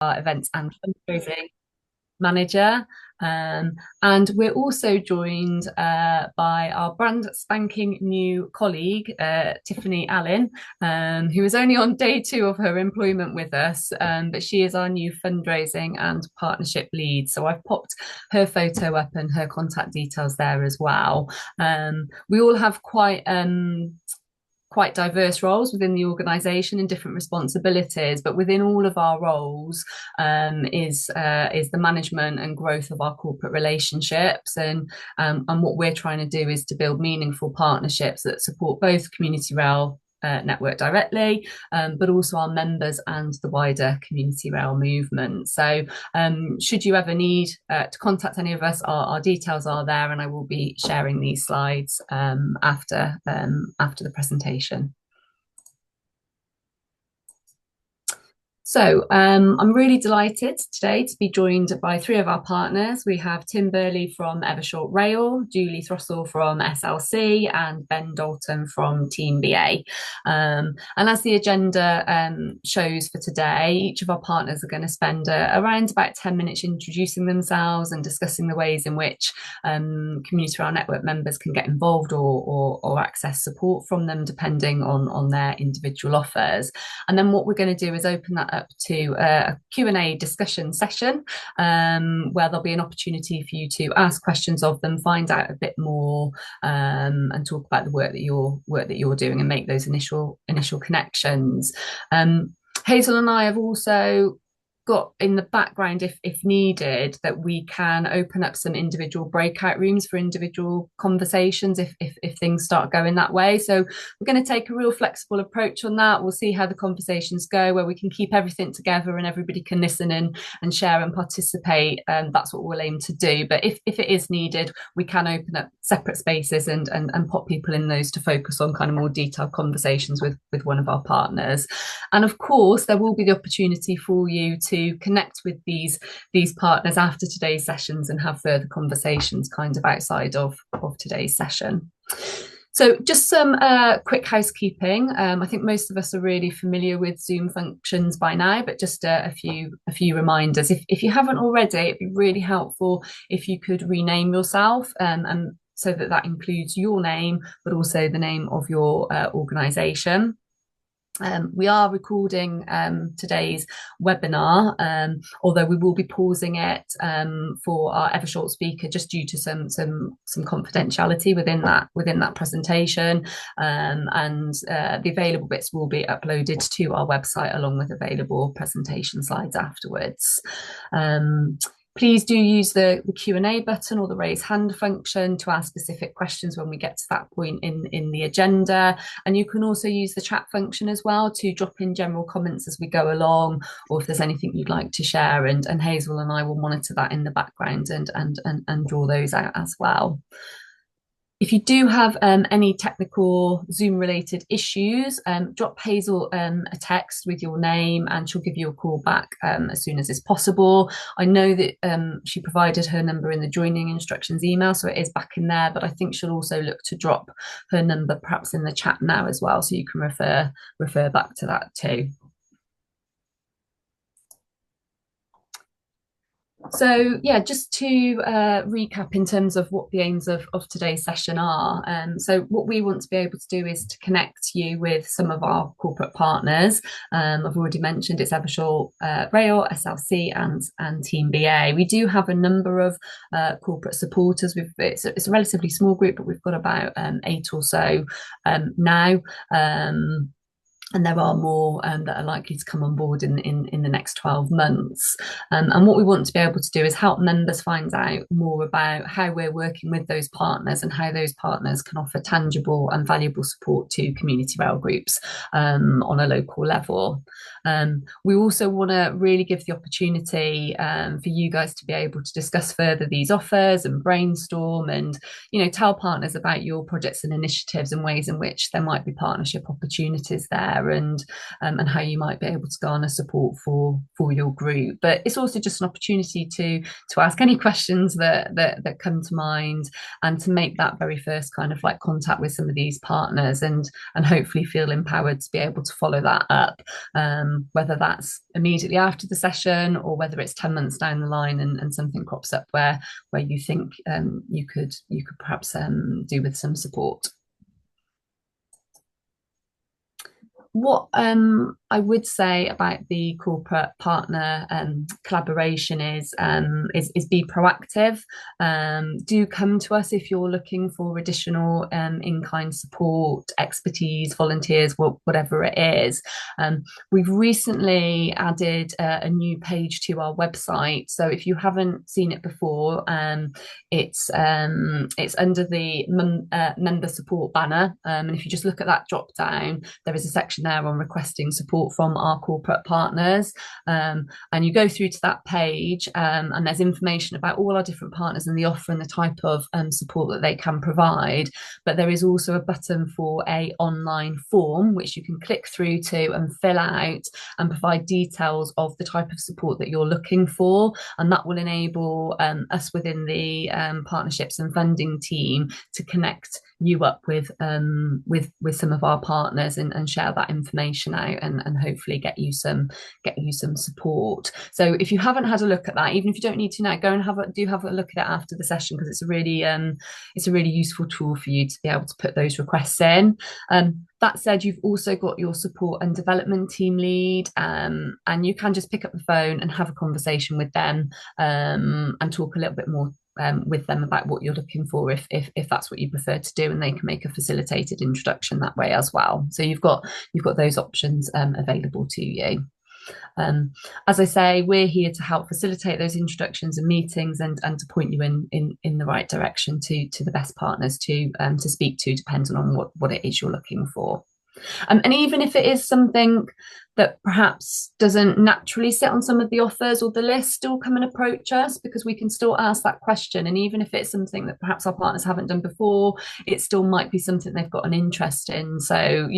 events and fundraising manager. And we're also joined by our brand spanking new colleague, Tiffany Allen, who is only on day 2 of her employment with us, but she is our new fundraising and partnership lead. So I've popped her photo up and her contact details there as well. We all have quite diverse roles within the organisation and different responsibilities, but within all of our roles is the management and growth of our corporate relationships, and what we're trying to do is to build meaningful partnerships that support both Community Rail network directly, but also our members and the wider Community Rail movement. So should you ever need to contact any of us, our details are there, and I will be sharing these slides after the presentation. So I'm really delighted today to be joined by 3 of our partners. We have Tim Burley from Eversholt Rail, Julie Throssell from SLC, and Ben Dalton from Team BA. And as the agenda shows for today, each of our partners are going to spend around about 10 minutes introducing themselves and discussing the ways in which Community Rail Network members can get involved or access support from them, depending on their individual offers. And then what we're going to do is open that up to a Q&A discussion session, where there'll be an opportunity for you to ask questions of them, find out a bit more, and talk about the work that you're doing and make those initial connections. Hazel and I have also got in the background, if needed, that we can open up some individual breakout rooms for individual conversations if things start going that way. So we're going to take a real flexible approach on that. We'll see how the conversations go, where we can keep everything together and everybody can listen in and share and participate. That's what we'll aim to do. But if it is needed, we can open up separate spaces and pop people in those to focus on kind of more detailed conversations with one of our partners. And of course, there will be the opportunity for you to connect with these partners after today's sessions and have further conversations kind of outside of today's session. So just some quick housekeeping. I think most of us are really familiar with Zoom functions by now, but just a few reminders. If you haven't already, it'd be really helpful if you could rename yourself, and so that includes your name, but also the name of your organisation. We are recording today's webinar, although we will be pausing it for our Eversholt speaker, just due to some confidentiality within that presentation, and the available bits will be uploaded to our website along with available presentation slides afterwards. Please do use the Q&A button or the raise hand function to ask specific questions when we get to that point in the agenda. And you can also use the chat function as well to drop in general comments as we go along, or if there's anything you'd like to share. And Hazel and I will monitor that in the background and draw those out as well. If you do have any technical Zoom-related issues, drop Hazel a text with your name and she'll give you a call back as soon as is possible. I know that she provided her number in the joining instructions email, so it is back in there, but I think she'll also look to drop her number perhaps in the chat now as well, so you can refer back to that too. So yeah, just to recap in terms of what the aims of today's session are. So what we want to be able to do is to connect you with some of our corporate partners. I've already mentioned it's Eversholt Rail, SLC and Team BA. We do have a number of corporate supporters. It's a relatively small group, but we've got about 8 or so now. And there are more that are likely to come on board in the next 12 months. And what we want to be able to do is help members find out more about how we're working with those partners and how those partners can offer tangible and valuable support to community rail groups on a local level. We also want to really give the opportunity for you guys to be able to discuss further these offers and brainstorm and, tell partners about your projects and initiatives and ways in which there might be partnership opportunities there. there, and how you might be able to garner support for your group. But it's also just an opportunity to ask any questions that come to mind, and to make that very first kind of like contact with some of these partners, and hopefully feel empowered to be able to follow that up, whether that's immediately after the session, or whether it's 10 months down the line and something crops up where you think you could perhaps do with some support. What I would say about the corporate partner collaboration is be proactive. Do come to us if you're looking for additional in-kind support, expertise, volunteers, whatever it is. We've recently added a new page to our website, so if you haven't seen it before, it's under the member support banner, and if you just look at that drop down, there is a section there on requesting support from our corporate partners, and you go through to that page, and there's information about all our different partners and the offer and the type of support that they can provide. But there is also a button for a online form which you can click through to and fill out and provide details of the type of support that you're looking for, and that will enable us within the partnerships and funding team to connect you up with some of our partners, and share that information out, and hopefully get you some support. So if you haven't had a look at that, even if you don't need to now, go and have a look at it after the session, because it's a really useful tool for you to be able to put those requests in. That said, you've also got your support and development team lead, and you can just pick up the phone and have a conversation with them, and talk a little bit more with them about what you're looking for, if that's what you prefer to do, and they can make a facilitated introduction that way as well. So you've got those options available to you. As I say, we're here to help facilitate those introductions and meetings, and to point you in the right direction to the best partners to speak to, depending on what it is you're looking for. And even if it is something that perhaps doesn't naturally sit on some of the offers or the list, still come and approach us, because we can still ask that question. And even if it's something that perhaps our partners haven't done before, it still might be something they've got an interest in. So,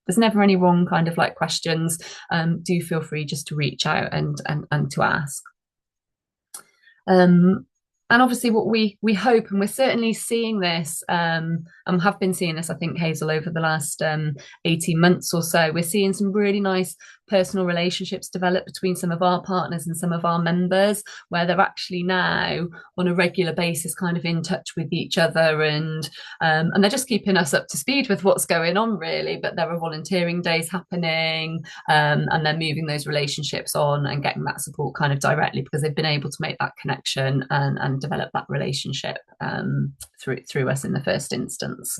there's never any wrong kind of like questions. Do feel free just to reach out and to ask. And obviously what we hope, and we're certainly seeing this, and have been seeing this, I think, Hazel, over the last 18 months or so, we're seeing some really nice personal relationships develop between some of our partners and some of our members, where they're actually now on a regular basis kind of in touch with each other, and they're just keeping us up to speed with what's going on, really. But there are volunteering days happening, and they're moving those relationships on and getting that support kind of directly, because they've been able to make that connection and develop that relationship through us in the first instance.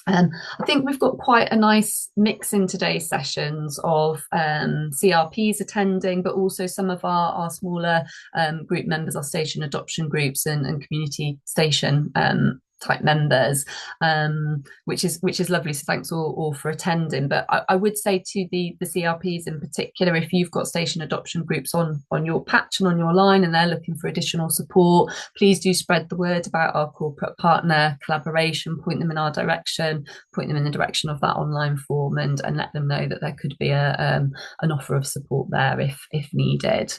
I think we've got quite a nice mix in today's sessions of CRPs attending, but also some of our smaller group members, our station adoption groups and community station type members, which is lovely. So thanks all for attending. But I would say to the CRPs in particular, if you've got station adoption groups on your patch and on your line, and they're looking for additional support, please do spread the word about our corporate partner collaboration, point them in our direction, point them in the direction of that online form, and let them know that there could be an offer of support there if needed.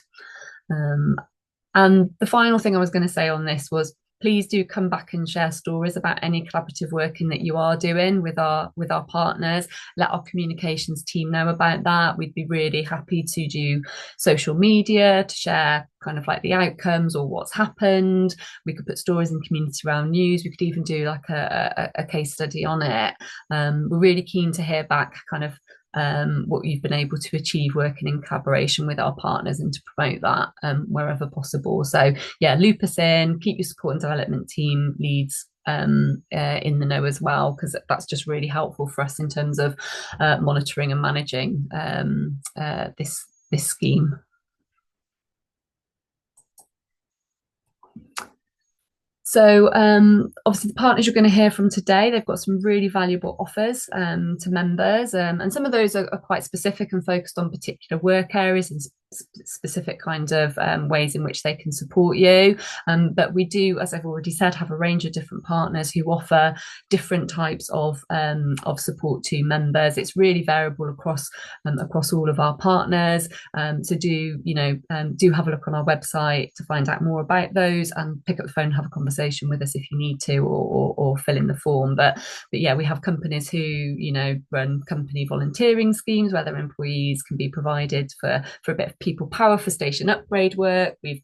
And the final thing I was going to say on this was, please do come back and share stories about any collaborative working that you are doing with our partners. Let our communications team know about that. We'd be really happy to do social media to share kind of like the outcomes or what's happened. We could put stories in community around news. We could even do like a case study on it. We're really keen to hear back kind of what you've been able to achieve working in collaboration with our partners, and to promote that wherever possible. So yeah, loop us in, keep your support and development team leads in the know as well, because that's just really helpful for us in terms of monitoring and managing this scheme. So obviously the partners you're going to hear from today, they've got some really valuable offers to members, and some of those are quite specific and focused on particular work areas and specific kind of ways in which they can support you. But we do, as I've already said, have a range of different partners who offer different types of support to members. It's really variable across all of our partners. So do have a look on our website to find out more about those, and pick up the phone and have a conversation with us if you need to, or fill in the form. But yeah, we have companies who run company volunteering schemes where their employees can be provided for a bit of people power for station upgrade work. We've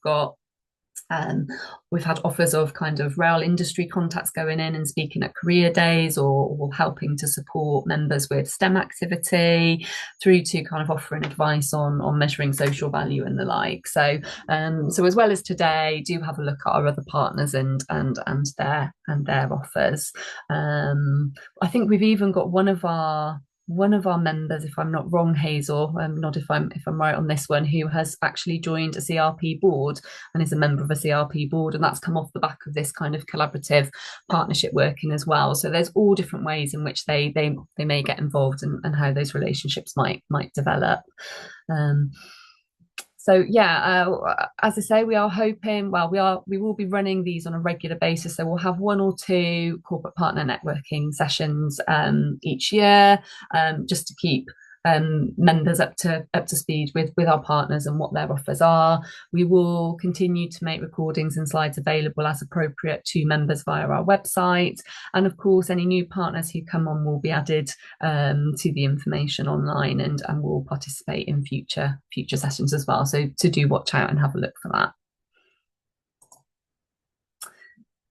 had offers of kind of rail industry contacts going in and speaking at career days, or helping to support members with STEM activity, through to kind of offering advice on measuring social value and the like. So as well as today, do have a look at our other partners and their offers. I think we've even got one of our members, if I'm not wrong, Hazel, not if I'm right on this one, who has actually joined a CRP board and is a member of a CRP board, and that's come off the back of this kind of collaborative partnership working as well. So there's all different ways in which they may get involved, and how those relationships might develop. So yeah, as I say, we are hoping. Well, we will be running these on a regular basis. So we'll have one or two corporate partner networking sessions each year, just to keep members up to speed with our partners and what their offers are. We will continue to make recordings and slides available as appropriate to members via our website, and of course any new partners who come on will be added to the information online, and will participate in future sessions as well. So do watch out and have a look for that.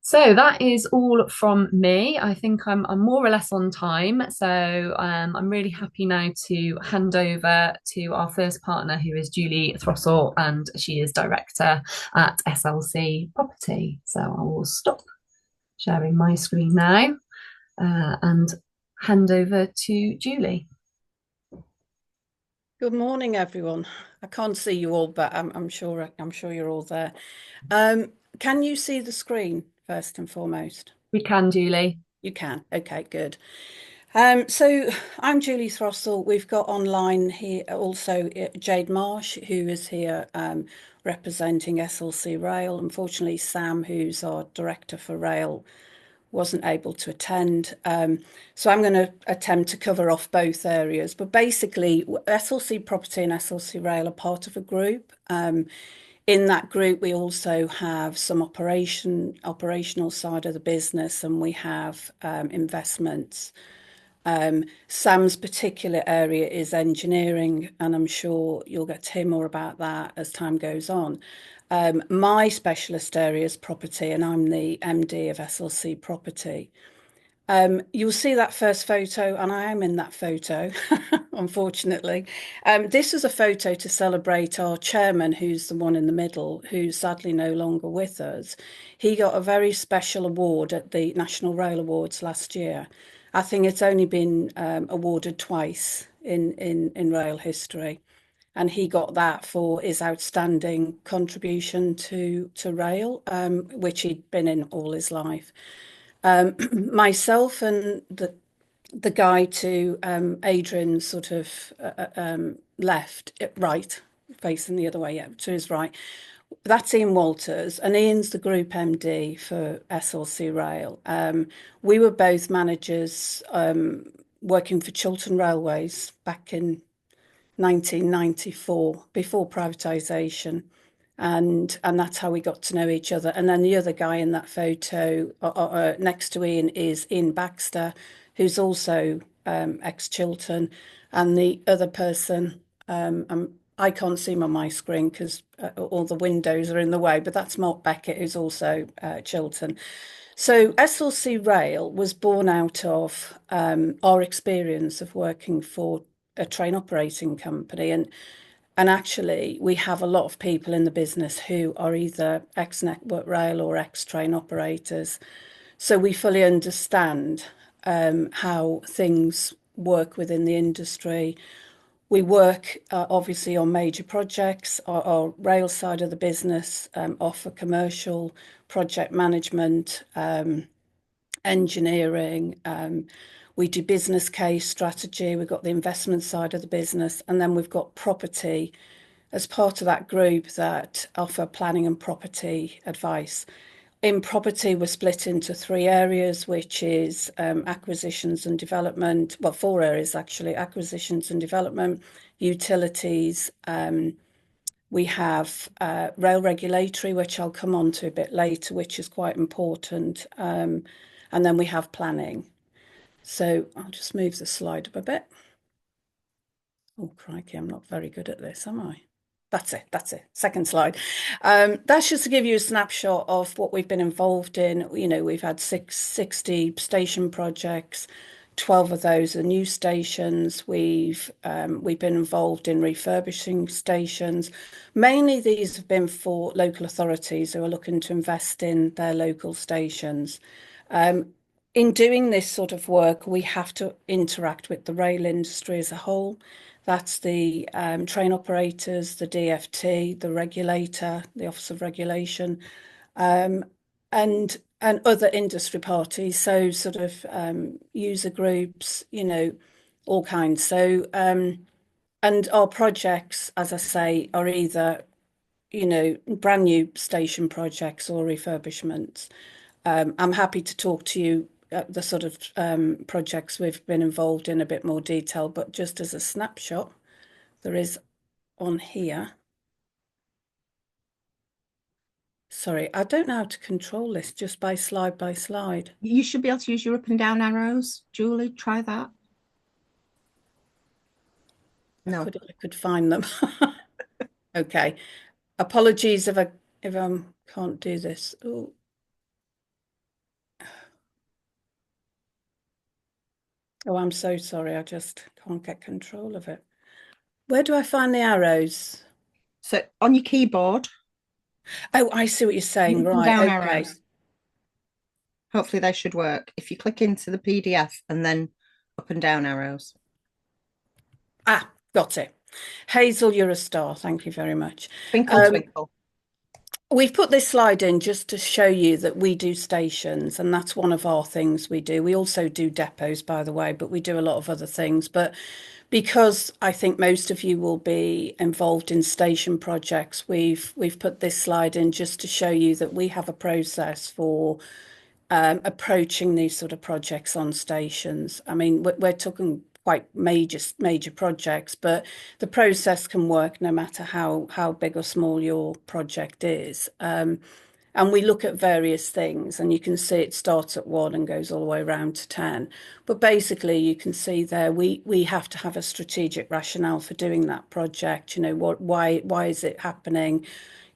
So that is all from me. I think I'm more or less on time. So I'm really happy now to hand over to our first partner, who is Julie Throssell, and she is director at SLC Property. So I will stop sharing my screen now and hand over to Julie. Good morning, everyone. I can't see you all, but I'm sure you're all there. Can you see the screen first and foremost? We can, Julie. You can. Okay, good. So I'm Julie Throssell. We've got online here also Jade Marsh, who is here representing SLC Rail. Unfortunately, Sam, who's our director for rail, wasn't able to attend. So I'm going to attempt to cover off both areas. But basically, SLC Property and SLC Rail are part of a group. In that group, we also have some operational side of the business, and we have investments. Sam's particular area is engineering, and I'm sure you'll get to hear more about that as time goes on. My specialist area is property, and I'm the MD of SLC Property. You'll see that first photo, and I am in that photo, unfortunately. This is a photo to celebrate our chairman, who's the one in the middle, who's sadly no longer with us. He got a very special award at the National Rail Awards last year. I think it's only been awarded twice in rail history. And he got that for his outstanding contribution to rail, which he'd been in all his life. Myself and the guy to Adrian's sort of left, right, facing the other way, yeah, to his right. That's Ian Walters, and Ian's the Group MD for SLC Rail. We were both managers working for Chiltern Railways back in 1994, before privatisation. And that's how we got to know each other. And then the other guy in that photo next to Ian is Ian Baxter, who's also ex-Chiltern. And the other person, I can't see him on my screen because all the windows are in the way, but that's Mark Beckett, who's also Chiltern. So SLC Rail was born out of our experience of working for a train operating company. And actually, we have a lot of people in the business who are either ex-Network Rail or ex-train operators. So we fully understand how things work within the industry. We work obviously on major projects. Our rail side of the business offer commercial project management, engineering. We do business case strategy. We've got the investment side of the business, and then we've got property as part of that group that offer planning and property advice. In property, we're split into three areas, which is acquisitions and development. Well, four areas actually: acquisitions and development, utilities. We have rail regulatory, which I'll come on to a bit later, which is quite important. And then we have planning. So I'll just move the slide up a bit. Oh, crikey, I'm not very good at this, am I? That's it. Second slide. That's just to give you a snapshot of what we've been involved in. You know, we've had 60 station projects, 12 of those are new stations. We've been involved in refurbishing stations. Mainly these have been for local authorities who are looking to invest in their local stations. In doing this sort of work, we have to interact with the rail industry as a whole. That's the train operators, the DFT, the regulator, the Office of Regulation, and other industry parties. So sort of user groups, you know, all kinds. So and our projects, as I say, are either, you know, brand new station projects or refurbishments. I'm happy to talk to you the sort of projects we've been involved in a bit more detail, but just as a snapshot, there is on here. Sorry, I don't know how to control this just by slide by slide. You should be able to use your up and down arrows. Julie, try that. No. I could find them. Okay. Apologies if I can't do this. Oh. Oh, I'm so sorry. I just can't get control of it. Where do I find the arrows? So on your keyboard. Oh, I see what you're saying. Up and Right. down Okay. arrows. Hopefully they should work. If you click into the PDF and then up and down arrows. Ah, got it. Hazel, you're a star. Thank you very much. Twinkle, twinkle. We've put this slide in just to show you that we do stations, and that's one of our things we do. We also do depots, by the way, but we do a lot of other things. But because I think most of you will be involved in station projects, we've put this slide in just to show you that we have a process for approaching these sort of projects on stations. I mean, we're talking quite major projects, but the process can work no matter how big or small your project is. And we look at various things, and you can see it starts at 1 and goes all the way around to 10. But basically, you can see there we have to have a strategic rationale for doing that project. You know, why is it happening?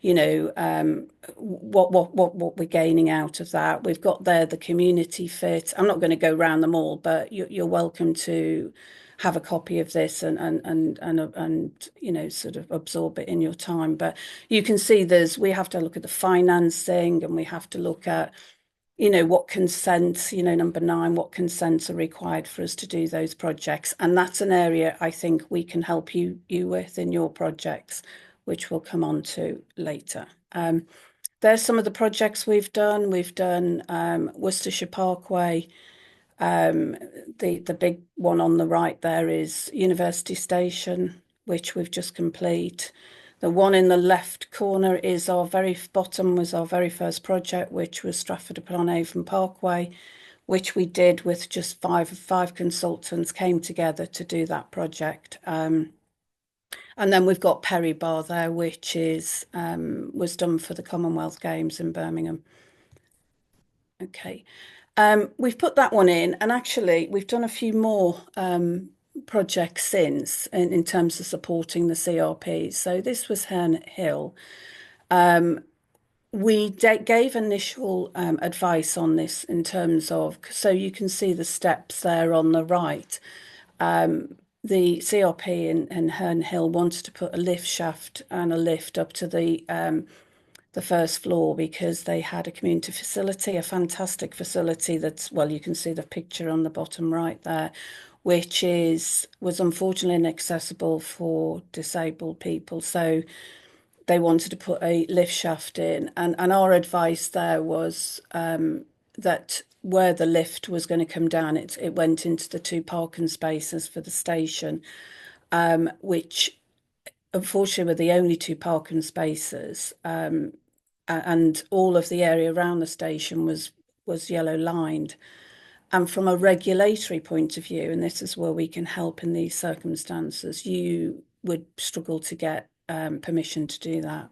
You know, what we're gaining out of that. We've got there the community fit. I'm not going to go around them all, but you're welcome to have a copy of this and you know, sort of absorb it in your time. But you can see we have to look at the financing, and we have to look at, you know, what consents, you know, number 9, what consents are required for us to do those projects. And that's an area I think we can help you with in your projects, which we'll come on to later. There's some of the projects we've done. We've done Worcestershire Parkway. The big one on the right there is University Station, which we've just complete. The one in the left corner is our very bottom, was our very first project, which was Stratford upon Avon Parkway, which we did with just five consultants came together to do that project. And then we've got Perry Bar there, which was done for the Commonwealth Games in Birmingham. Okay. We've put that one in, and actually we've done a few more projects since in terms of supporting the CRPs. So this was Herne Hill. We gave initial advice on this in terms of, so you can see the steps there on the right. The CRP in Herne Hill wanted to put a lift shaft and a lift up to the first floor because they had a community facility, a fantastic facility that's, well, you can see the picture on the bottom right there, which was unfortunately inaccessible for disabled people. So they wanted to put a lift shaft in, and our advice there was that where the lift was going to come down, it went into the 2 parking spaces for the station, which unfortunately, were the only two parking spaces, and all of the area around the station was yellow lined. And from a regulatory point of view, and this is where we can help in these circumstances, you would struggle to get permission to do that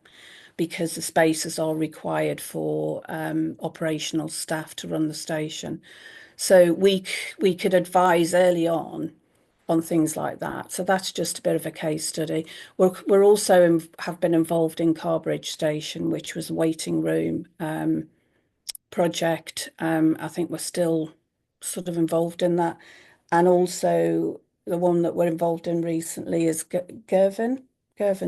because the spaces are required for operational staff to run the station. So we could advise early on things like that. So that's just a bit of a case study. We're also have been involved in Carbridge Station, which was a waiting room project. I think we're still sort of involved in that. And also the one that we're involved in recently is Girvan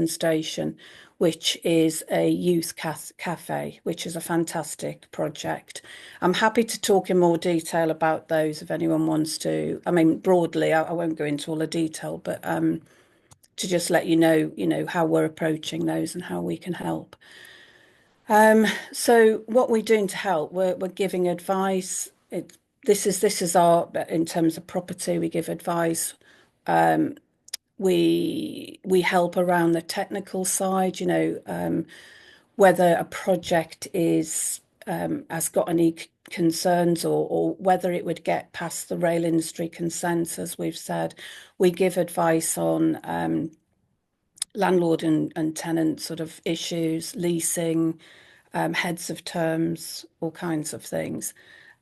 Station, which is a youth cafe, which is a fantastic project. I'm happy to talk in more detail about those if anyone wants to. I mean, broadly, I won't go into all the detail, but to just let you know, how we're approaching those and how we can help. So what we're doing to help, we're giving advice. This is our, in terms of property, we give advice. We help around the technical side, whether a project is has got any concerns or whether it would get past the rail industry consents, as we've said. We give advice on landlord and tenant sort of issues, leasing, heads of terms, all kinds of things.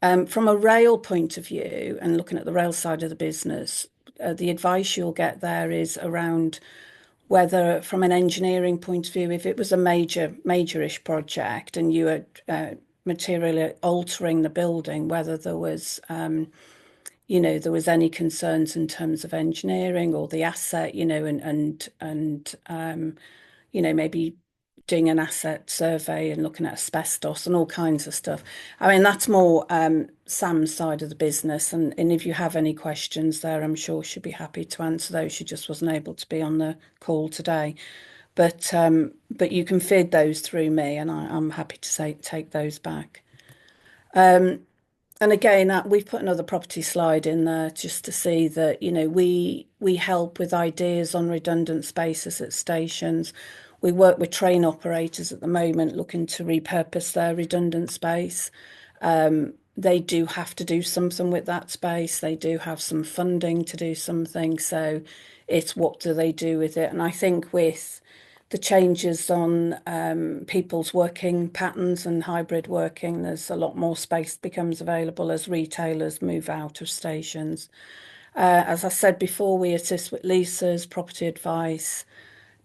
From a rail point of view, and looking at the rail side of the business, the advice you'll get there is around whether, from an engineering point of view, if it was a majorish project and you were materially altering the building, whether there was, there was any concerns in terms of engineering or the asset, and maybe doing an asset survey and looking at asbestos and all kinds of stuff. I mean, that's more Sam's side of the business. And if you have any questions there, I'm sure she'd be happy to answer those. She just wasn't able to be on the call today. But you can feed those through me, and I'm happy to take those back. And again, we've put another property slide in there just to see that, we help with ideas on redundant spaces at stations. We work with train operators at the moment looking to repurpose their redundant space. They do have to do something with that space. They do have some funding to do something. So it's what do they do with it? And I think with the changes on people's working patterns and hybrid working, there's a lot more space becomes available as retailers move out of stations. As I said before, we assist with leases, property advice,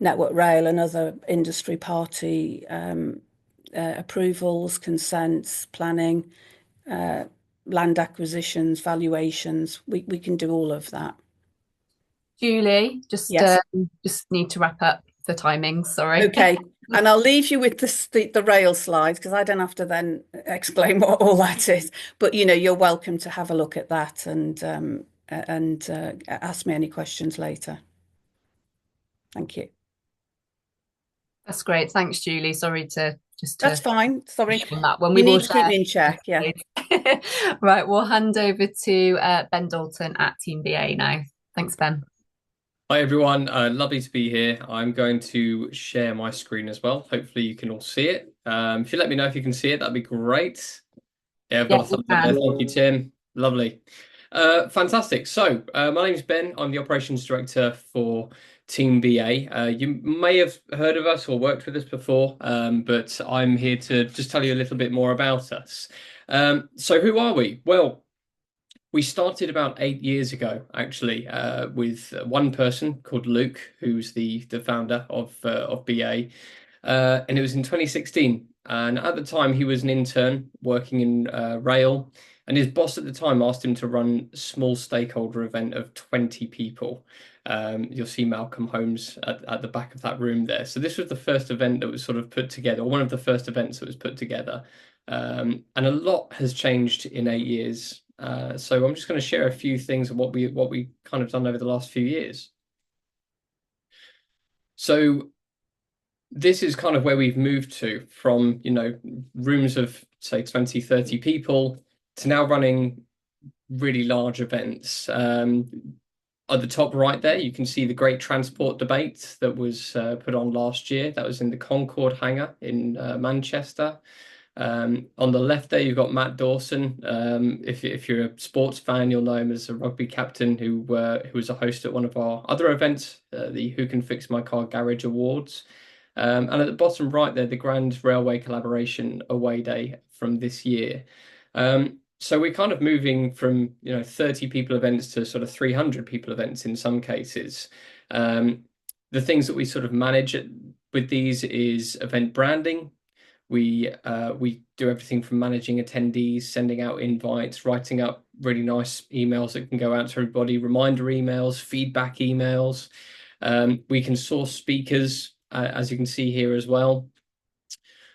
Network Rail and other industry party approvals, consents, planning, land acquisitions, valuations. We can do all of that. Julie, Yes. Just need to wrap up for timing. Sorry. Okay. And I'll leave you with the rail slides because I don't have to then explain what all that is. But you're welcome to have a look at that and ask me any questions later. Thank you. That's great. Thanks, Julie. Sorry to That's fine. Sorry. on that one. You need to keep me in check. Yeah. Right. We'll hand over to Ben Dalton at Team BA now. Thanks, Ben. Hi, everyone. Lovely to be here. I'm going to share my screen as well. Hopefully you can all see it. If you let me know if you can see it, that'd be great. Yeah, I've got a thumbs up there. Thank you, Tim. Lovely. Fantastic. So my name's Ben. I'm the Operations Director for Team BA. You may have heard of us or worked with us before, but I'm here to just tell you a little bit more about us. So who are we? Well, we started about 8 years ago, actually, with one person called Luke, who's the founder of BA, and it was in 2016. And at the time, he was an intern working in rail, and his boss at the time asked him to run a small stakeholder event of 20 people. You'll see Malcolm Holmes at the back of that room there. So this was the first event that was sort of put together, or one of the first events that was put together. And a lot has changed in 8 years. So I'm just going to share a few things of what we kind of done over the last few years. So this is kind of where we've moved to from, rooms of say 20, 30 people to now running really large events. At the top right there, you can see the great transport debate that was put on last year. That was in the Concorde hangar in Manchester. On the left there, you've got Matt Dawson. If you're a sports fan, you'll know him as a rugby captain who was a host at one of our other events, the Who Can Fix My Car Garage Awards. And at the bottom right there, the Grand Railway Collaboration Away Day from this year. So we're kind of moving from 30 people events to sort of 300 people events in some cases. The things that we sort of manage with these is event branding. We do everything from managing attendees, sending out invites, writing up really nice emails that can go out to everybody, reminder emails, feedback emails. We can source speakers, as you can see here as well.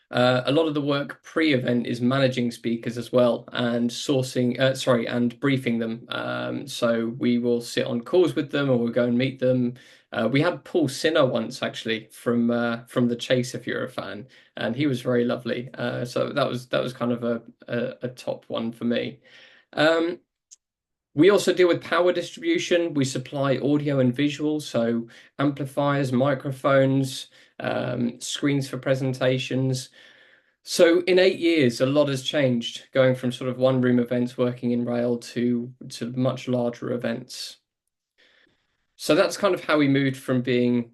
A lot of the work pre-event is managing speakers as well and and briefing them. So we will sit on calls with them, or we'll go and meet them. We had Paul Sinner once, actually, from The Chase, if you're a fan, and he was very lovely. So that was kind of a top one for me. We also deal with power distribution. We supply audio and visual, so amplifiers, microphones, screens for presentations. So in 8 years, a lot has changed, going from sort of one-room events working in rail to much larger events. So that's kind of how we moved from being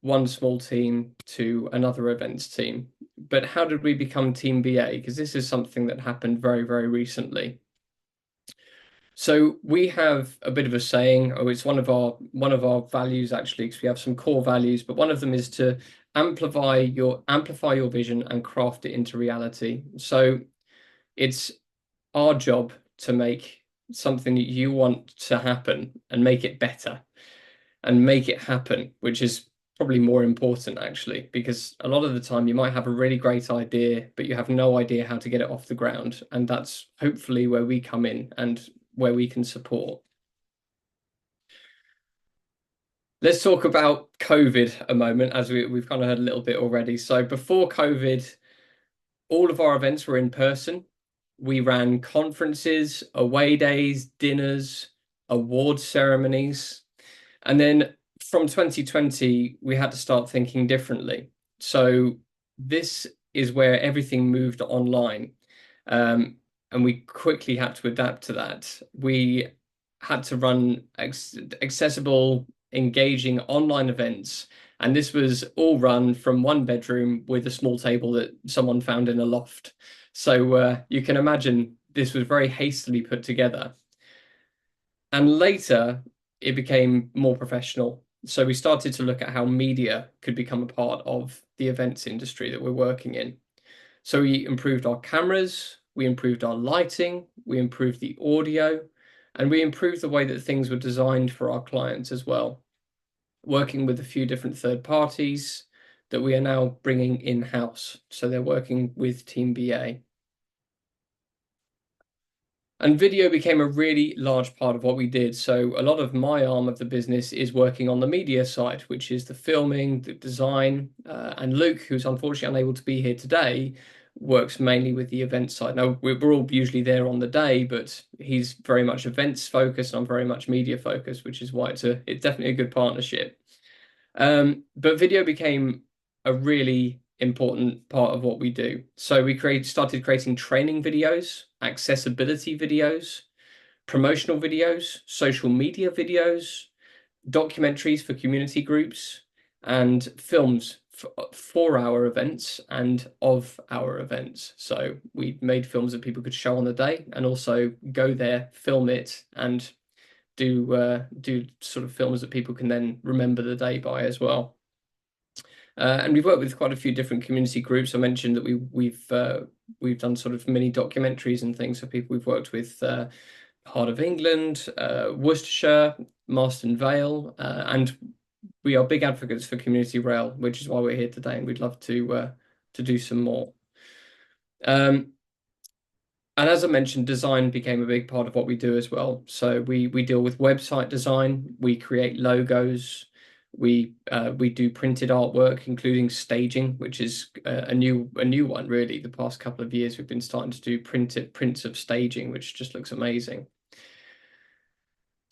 one small team to another events team. But how did we become Team BA? Because this is something that happened very, very recently. So we have a bit of a saying, it's one of our values actually, because we have some core values, but one of them is to amplify your vision and craft it into reality. So it's our job to make something that you want to happen and make it better and make it happen, which is probably more important actually, because a lot of the time you might have a really great idea, but you have no idea how to get it off the ground. And that's hopefully where we come in and where we can support. Let's talk about COVID a moment, as we've kind of heard a little bit already. So before COVID, all of our events were in person. We ran conferences, away days, dinners, award ceremonies. And then from 2020, we had to start thinking differently. So this is where everything moved online. And we quickly had to adapt to that. We had to run accessible, engaging online events. And this was all run from one bedroom with a small table that someone found in a loft. So you can imagine this was very hastily put together. And later, it became more professional. So we started to look at how media could become a part of the events industry that we're working in. So we improved our cameras, we improved our lighting, we improved the audio, and we improved the way that things were designed for our clients as well, working with a few different third parties that we are now bringing in-house. So they're working with Team BA. And video became a really large part of what we did. So a lot of my arm of the business is working on the media side, which is the filming, the design, and Luke, who's unfortunately unable to be here today, works mainly with the event side. Now, we're all usually there on the day, but he's very much events focused, and I'm very much media focused, which is why it's definitely a good partnership. But video became a really important part of what we do. So we started creating training videos, accessibility videos, promotional videos, social media videos, documentaries for community groups, and films for our events and of our events. So we made films that people could show on the day and also go there, film it, and do sort of films that people can then remember the day by as well. And we've worked with quite a few different community groups. I mentioned that we've done sort of mini documentaries and things for people. We've worked with Heart of England, Worcestershire, Marston Vale, and we are big advocates for community rail, which is why we're here today, and we'd love to do some more. And as I mentioned, design became a big part of what we do as well. So we deal with website design, we create logos, we do printed artwork, including staging, which is a new one really. The past couple of years, we've been starting to do prints of staging, which just looks amazing.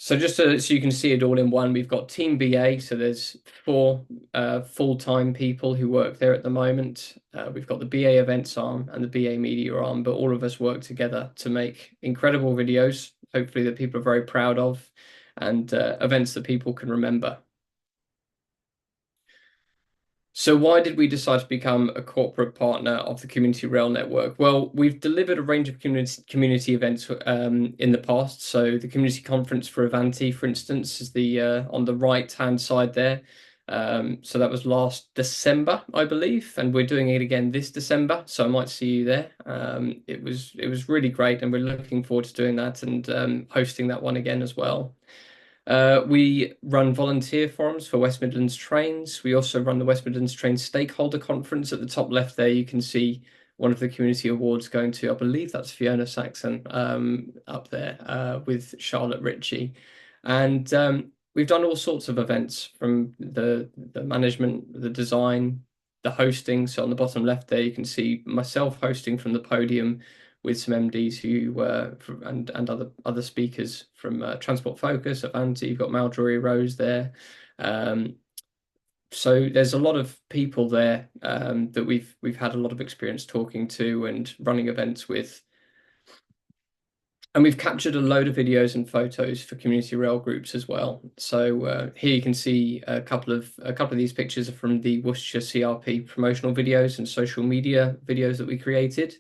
So just so you can see it all in one, we've got Team BA, so there's 4 full-time people who work there at the moment. We've got the BA events arm and the BA media arm, but all of us work together to make incredible videos, hopefully that people are very proud of, and events that people can remember. So why did we decide to become a corporate partner of the Community Rail Network? Well, we've delivered a range of community events in the past. So the community conference for Avanti, for instance, is the on the right-hand side there. So that was last December, I believe, and we're doing it again this December. So I might see you there. It was really great, and we're looking forward to doing that and hosting that one again as well. We run volunteer forums for West Midlands Trains. We also run the West Midlands Trains Stakeholder Conference. At the top left there, you can see one of the community awards going to, I believe that's Fiona Saxon up there with Charlotte Ritchie. And we've done all sorts of events, from the management, the design, the hosting. So on the bottom left there, you can see myself hosting from the podium with some MDs who and other speakers from Transport Focus, Avanti. You've got Marjorie Rose there. So there's a lot of people there that we've had a lot of experience talking to and running events with. And we've captured a load of videos and photos for community rail groups as well. So here you can see a couple of these pictures are from the Worcestershire CRP promotional videos and social media videos that we created.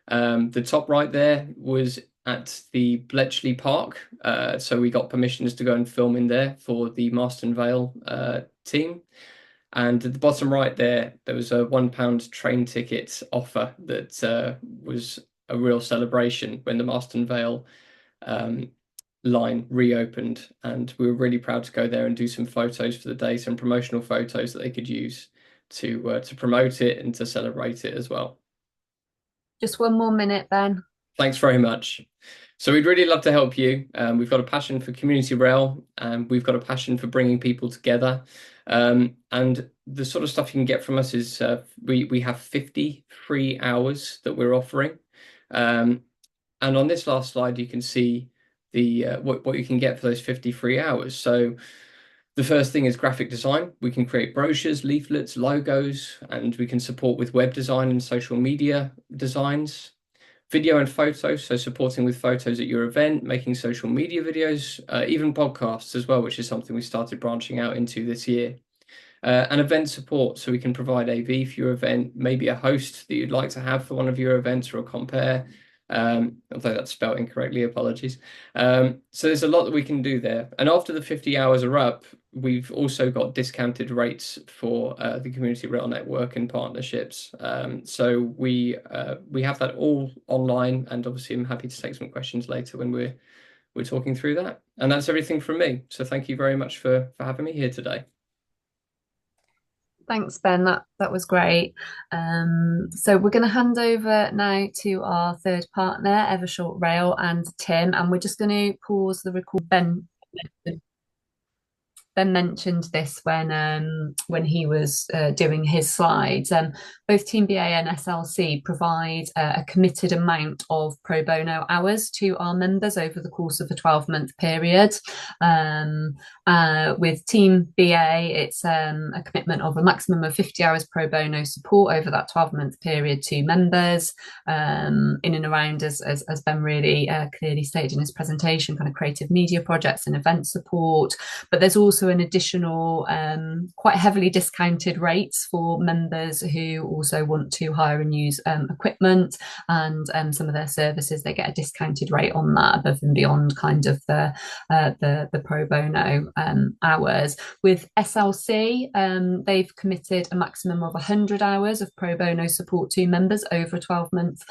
The top right there was at the Bletchley Park. So we got permissions to go and film in there for the Marston Vale team. And at the bottom right there was a £1 train ticket offer that was a real celebration when the Marston Vale line reopened. And we were really proud to go there and do some photos for the day, some promotional photos that they could use to promote it and to celebrate it as well. Just one more minute, Ben. Thanks very much. So we'd really love to help you. We've got a passion for community rail, and we've got a passion for bringing people together. And the sort of stuff you can get from us is we have 50 free hours that we're offering. And on this last slide, you can see the what you can get for those 50 free hours. So the first thing is graphic design. We can create brochures, leaflets, logos, and we can support with web design and social media designs. Video and photos, so supporting with photos at your event, making social media videos, even podcasts as well, which is something we started branching out into this year. And event support, so we can provide AV for your event, maybe a host that you'd like to have for one of your events or a compare. Although that's spelled incorrectly, apologies. So there's a lot that we can do there. And after the 50 hours are up, we've also got discounted rates for the Community Rail Network and partnerships. So we have that all online, and obviously I'm happy to take some questions later when we're talking through that. And that's everything from me. So thank you very much for having me here today. Thanks, Ben. That was great. So we're going to hand over now to our third partner, Eversholt Rail, and Tim, and we're just going to pause the record. Ben mentioned this when he was doing his slides. Both Team BA and SLC provide a committed amount of pro bono hours to our members over the course of a 12-month period. With Team BA, it's a commitment of a maximum of 50 hours pro bono support over that 12-month period to members, in and around, as Ben really clearly stated in his presentation, kind of creative media projects and event support. But there's also an additional quite heavily discounted rates for members who also want to hire and use equipment and some of their services. They get a discounted rate on that above and beyond kind of the pro bono hours. With SLC, they've committed a maximum of 100 hours of pro bono support to members over a 12-month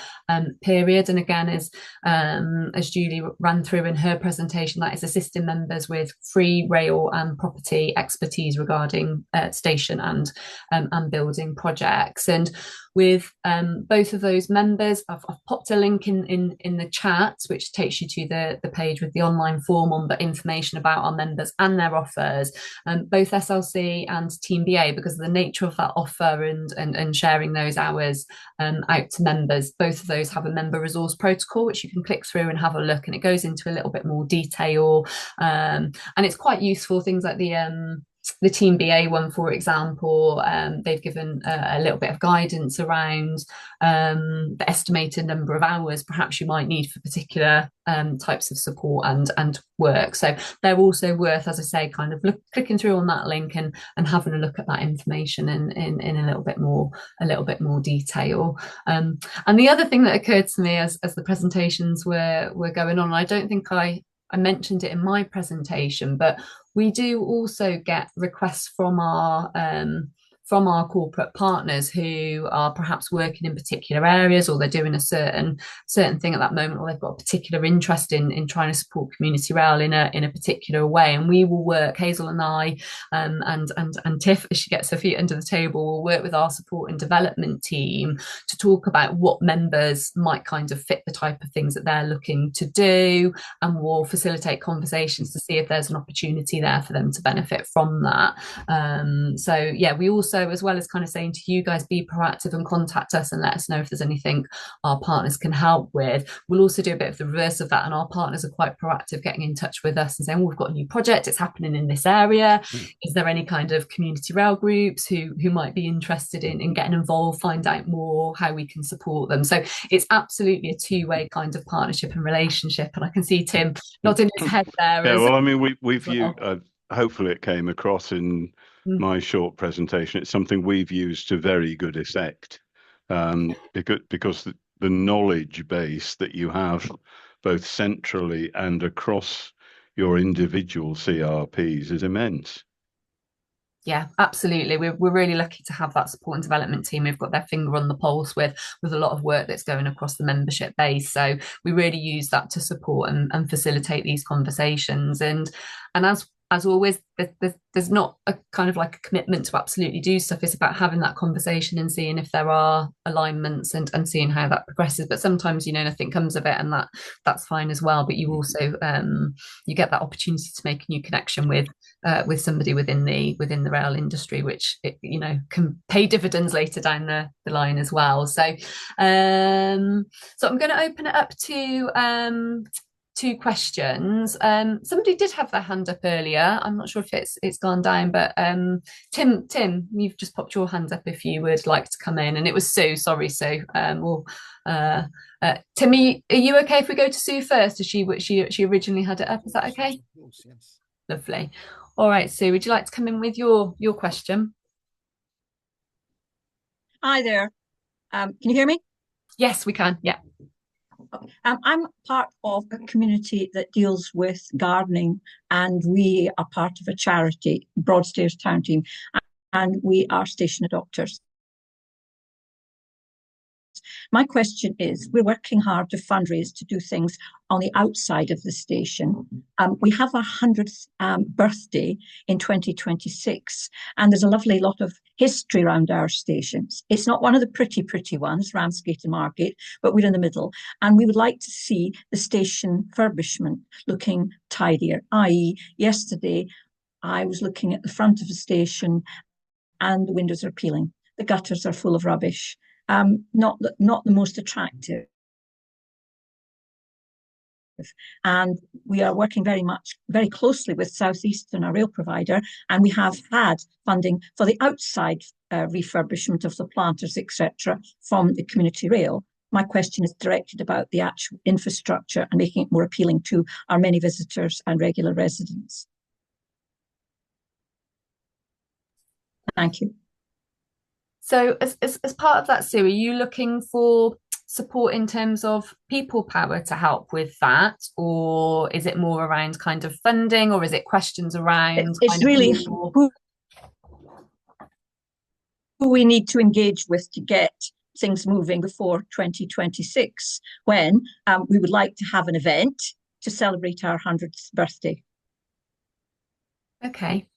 period. And again, as Julie ran through in her presentation, that is assisting members with free rail and property expertise regarding station and building projects. And with both of those members. I've popped a link in the chat, which takes you to the page with the online form on, but information about our members and their offers, both SLC and Team BA, because of the nature of that offer and sharing those hours out to members. Both of those have a member resource protocol, which you can click through and have a look, and it goes into a little bit more detail, and it's quite useful. Things like the Team BA one, for example, they've given a little bit of guidance around the estimated number of hours perhaps you might need for particular types of support and work. So they're also worth, as I say, kind of clicking through on that link and having a look at that information in a little bit more detail. And the other thing that occurred to me as the presentations were going on, I don't think I mentioned it in my presentation, but we do also get requests from our corporate partners who are perhaps working in particular areas, or they're doing a certain thing at that moment, or they've got a particular interest in trying to support community rail in a particular way. And we will work, Hazel and I, and Tiff, as she gets her feet under the table, will work with our support and development team to talk about what members might kind of fit the type of things that they're looking to do, and we'll facilitate conversations to see if there's an opportunity there for them to benefit from that. So yeah, we also, as well as kind of saying to you guys, be proactive and contact us and let us know if there's anything our partners can help with. We'll also do a bit of the reverse of that, and our partners are quite proactive, getting in touch with us and saying, we've got a new project, it's happening in this area. Is there any kind of community rail groups who might be interested in getting involved, find out more how we can support them? So it's absolutely a two-way kind of partnership and relationship, and I can see Tim nodding his head there. Yeah, well, I mean, we've used, hopefully it came across in my short presentation. It's something we've used to very good effect, because the knowledge base that you have both centrally and across your individual CRPs is immense. Yeah, absolutely. We're really lucky to have that support and development team. We've got their finger on the pulse with a lot of work that's going across the membership base. So we really use that to support and facilitate these conversations. And as always, there's not a kind of like a commitment to absolutely do stuff. It's about having that conversation and seeing if there are alignments and seeing how that progresses. But sometimes, nothing comes of it, and that's fine as well. But you also you get that opportunity to make a new connection with somebody within the rail industry, which can pay dividends later down the line as well. So I'm going to open it up to two questions. Somebody did have their hand up earlier. I'm not sure if it's gone down, but Tim, you've just popped your hand up if you would like to come in. And it was Sue, sorry, Sue. Timmy, are you okay if we go to Sue first? As she originally had it up, is that okay? Of course, yes. Lovely. All right, Sue, would you like to come in with your question? Hi there. Can you hear me? Yes, we can. Yeah. I'm part of a community that deals with gardening, and we are part of a charity, Broadstairs Town Team, and we are station adopters. My question is, we're working hard to fundraise to do things on the outside of the station. We have our 100th birthday in 2026, and there's a lovely lot of history around our stations. It's not one of the pretty ones, Ramsgate and Margate, but we're in the middle. And we would like to see the station furbishment looking tidier, i.e. yesterday I was looking at the front of the station and the windows are peeling. The gutters are full of rubbish. Not the most attractive. And we are working very closely with South Eastern, our rail provider, and we have had funding for the outside refurbishment of the planters, etc., from the community rail. My question is directed about the actual infrastructure and making it more appealing to our many visitors and regular residents. Thank you. So as part of that, Sue, are you looking for support in terms of people power to help with that, or is it more around kind of funding, or is it questions around it's really who we need to engage with to get things moving before 2026, when we would like to have an event to celebrate our 100th birthday. Okay.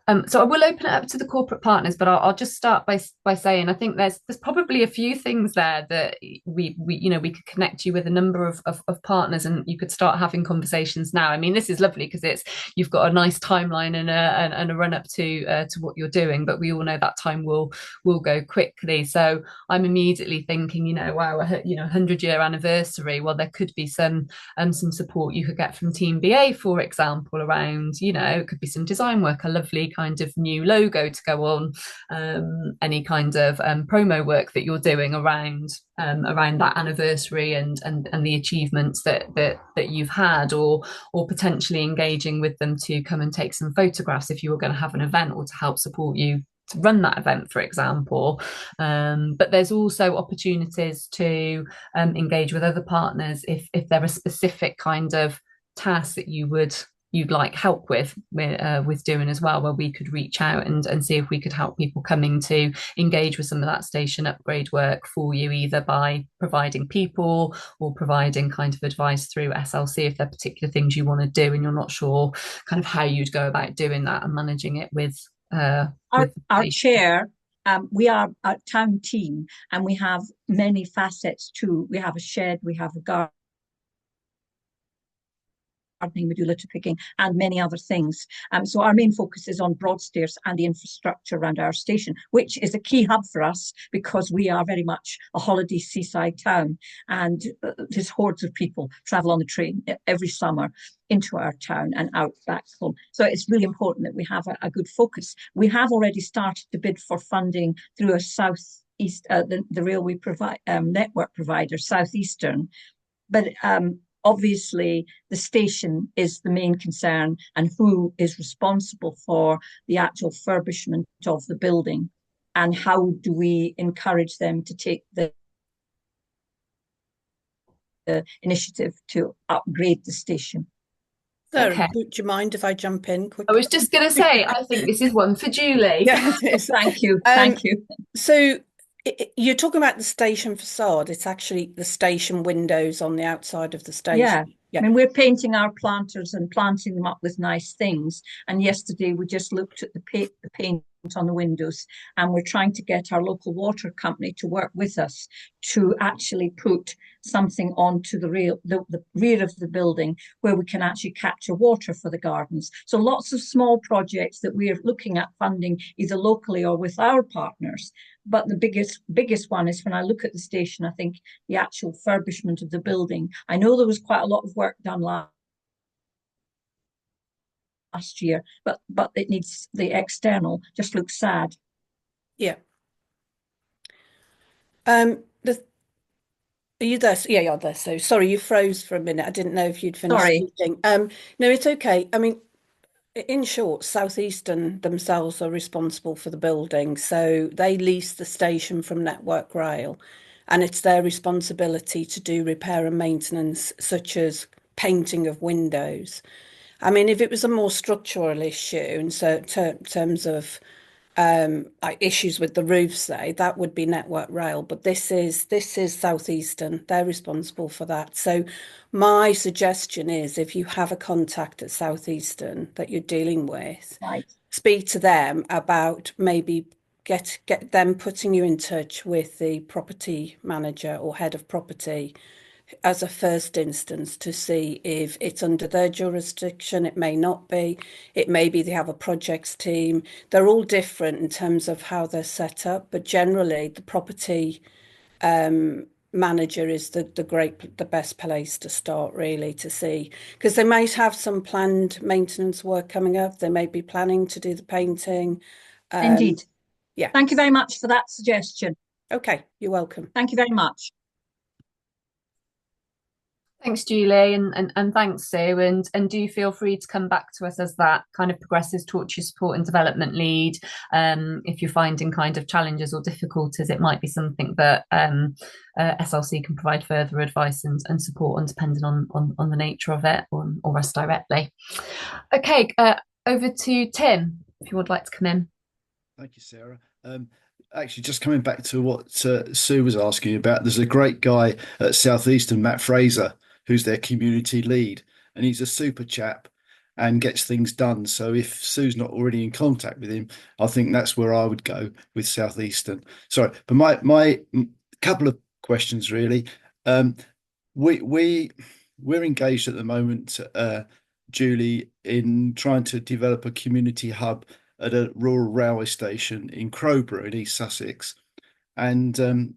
So I will open it up to the corporate partners, but I'll just start by saying I think there's probably a few things there that we we could connect you with a number of partners, and you could start having conversations now. I mean, this is lovely because you've got a nice timeline and a run up to what you're doing, but we all know that time will go quickly. So I'm immediately thinking, wow, 100-year anniversary. Well, there could be some support you could get from Team BA, for example, around it could be some design work, a lovely kind of new logo to go on any kind of promo work that you're doing around that anniversary and the achievements that you've had, or potentially engaging with them to come and take some photographs if you were going to have an event, or to help support you to run that event, for example. But there's also opportunities to engage with other partners if there are specific kind of tasks that you'd like help with doing as well, where we could reach out and see if we could help people coming to engage with some of that station upgrade work for you, either by providing people or providing kind of advice through SLC if there are particular things you want to do and you're not sure kind of how you'd go about doing that and managing it with our chair. We are a town team, and we have many facets too. We have a shed, we have a gardening, we do litter picking and many other things. So our main focus is on Broadstairs and the infrastructure around our station, which is a key hub for us because we are very much a holiday seaside town, and there's hordes of people travel on the train every summer into our town and out back home. So it's really important that we have a good focus. We have already started to bid for funding through a southeast, the railway network provider, Southeastern, but obviously, the station is the main concern, and who is responsible for the actual furbishment of the building, and how do we encourage them to take the initiative to upgrade the station. Sarah, okay. Do you mind if I jump in quickly? I was just going to say, I think this is one for Julie. Yeah, thank you. Thank you. So you're talking about the station facade. It's actually the station windows on the outside of the station. Yeah. I mean, we're painting our planters and planting them up with nice things. And yesterday we just looked at the paint on the windows, and we're trying to get our local water company to work with us to actually put something onto the rear of the building where we can actually capture water for the gardens. So lots of small projects that we're looking at funding either locally or with our partners. But the biggest one is when I look at the station, I think the actual furbishment of the building. I know there was quite a lot of work done last year, but it needs, the external just looks sad. Yeah. Are you there? Yeah, you're there. So sorry, you froze for a minute. I didn't know if you'd finished speaking. No, it's okay. I mean, in short, Southeastern themselves are responsible for the building. So they lease the station from Network Rail, and it's their responsibility to do repair and maintenance, such as painting of windows. I mean, if it was a more structural issue in terms of issues with the roofs, say, that would be Network Rail. But this is Southeastern. They're responsible for that. So my suggestion is, if you have a contact at Southeastern that you're dealing with, right, speak to them about maybe get them putting you in touch with the property manager or head of property as a first instance to see if it's under their jurisdiction. It may not be. It may be they have a projects team. They're all different in terms of how they're set up, but generally the property manager is the best place to start, really, to see, because they might have some planned maintenance work coming up. They may be planning to do the painting. Indeed. Yeah. Thank you very much for that suggestion. Okay, you're welcome. Thank you very much. Thanks, Julie, and thanks, Sue, and do feel free to come back to us as that kind of progresses towards your support and development lead. If you're finding kind of challenges or difficulties, it might be something that SLC can provide further advice and support on, depending on the nature of it, or us directly. Okay, over to Tim, if you would like to come in. Thank you, Sarah. Actually, just coming back to what Sue was asking about, there's a great guy at Southeastern, Matt Fraser, who's their community lead, and he's a super chap. and gets things done. So if Sue's not already in contact with him, I think that's where I would go with Southeastern. Sorry, but my couple of questions really. We're engaged at the moment, Julie, in trying to develop a community hub at a rural railway station in Crowborough in East Sussex, and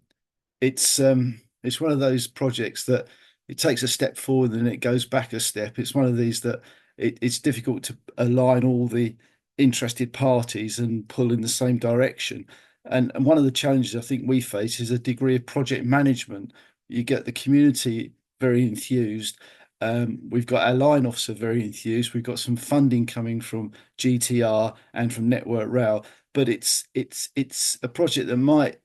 it's one of those projects that it takes a step forward and it goes back a step. It's one of these that it's difficult to align all the interested parties and pull in the same direction. And one of the challenges I think we face is a degree of project management. You get the community very enthused. We've got our line officer very enthused. We've got some funding coming from GTR and from Network Rail, but it's a project that might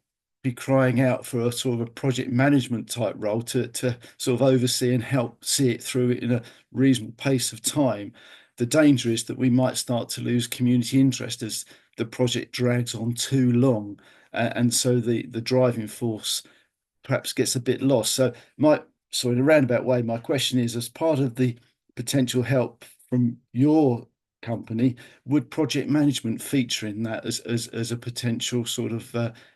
be crying out for a sort of a project management type role to sort of oversee and help see it through in a reasonable pace of time. The danger is that we might start to lose community interest as the project drags on too long, and so the driving force perhaps gets a bit lost. So in a roundabout way, my question is, as part of the potential help from your company, would project management feature in that as a potential sort of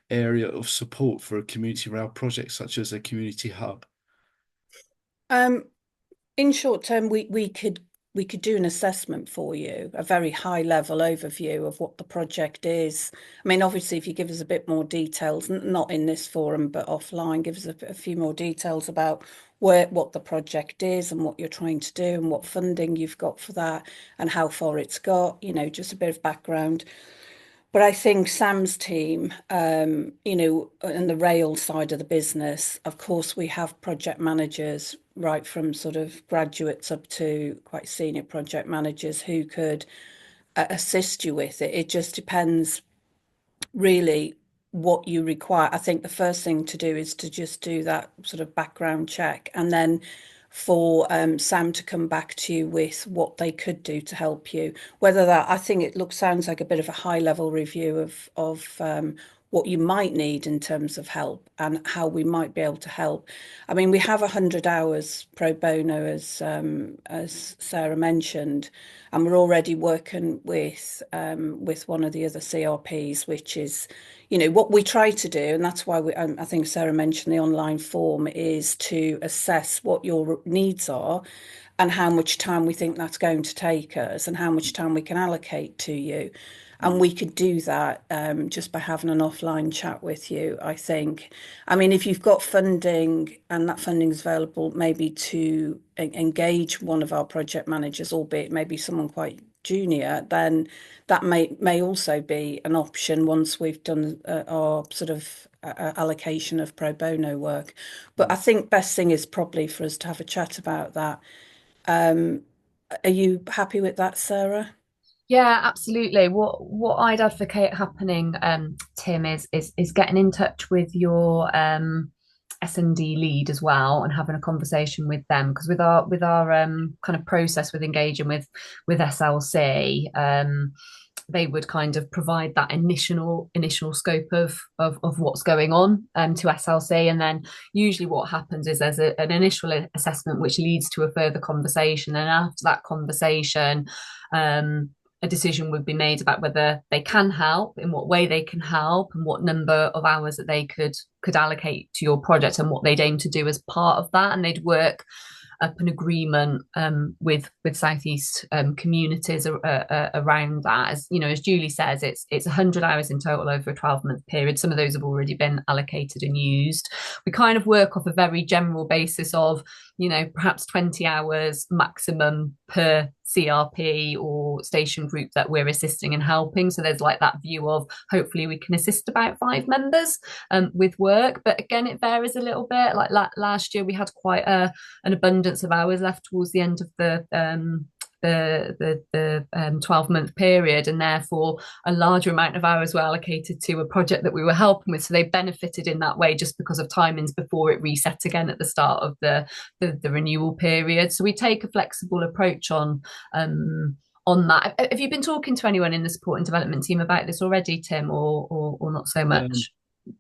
area of support for a community rail project such as a community hub? In short term, we could do an assessment for you, a very high level overview of what the project is. I mean, obviously, if you give us a bit more details, not in this forum, but offline, give us a few more details about what the project is and what you're trying to do and what funding you've got for that and how far it's got, just a bit of background. But I think Sam's team, and the rail side of the business, of course, we have project managers right from sort of graduates up to quite senior project managers who could assist you with it. It just depends really what you require. I think the first thing to do is to just do that sort of background check, and then for Sam to come back to you with what they could do to help you. Whether that, I think it sounds like a bit of a high level review of what you might need in terms of help and how we might be able to help. I mean, we have 100 hours pro bono, as Sarah mentioned, and we're already working with one of the other CRPs, which is, what we try to do, and that's why I think Sarah mentioned the online form, is to assess what your needs are and how much time we think that's going to take us and how much time we can allocate to you. And we could do that just by having an offline chat with you, I think. I mean, if you've got funding and that funding is available, maybe to engage one of our project managers, albeit maybe someone quite junior, then that may also be an option once we've done our sort of allocation of pro bono work. But I think best thing is probably for us to have a chat about that. Are you happy with that, Sarah? Yeah, absolutely. What I'd advocate happening, Tim, is getting in touch with your S&D lead as well and having a conversation with them, because with our kind of process with engaging with SLC, they would kind of provide that initial scope of what's going on to SLC, and then usually what happens is there's an initial assessment which leads to a further conversation, and after that conversation, a decision would be made about whether they can help, in what way they can help, and what number of hours that they could allocate to your project, and what they'd aim to do as part of that. And they'd work up an agreement with Southeast communities around that. As as Julie says, it's 100 hours in total over a 12-month period. Some of those have already been allocated and used. We kind of work off a very general basis of perhaps 20 hours maximum per CRP or station group that we're assisting and helping. So there's like that view of hopefully we can assist about 5 members with work. But again, it varies a little bit. Like last year, we had quite an abundance of hours left towards the end of the 12-month period, and therefore a larger amount of hours were allocated to a project that we were helping with. So they benefited in that way just because of timings before it reset again at the start of the renewal period. So we take a flexible approach on that. Have you been talking to anyone in the support and development team about this already, Tim, or not so much?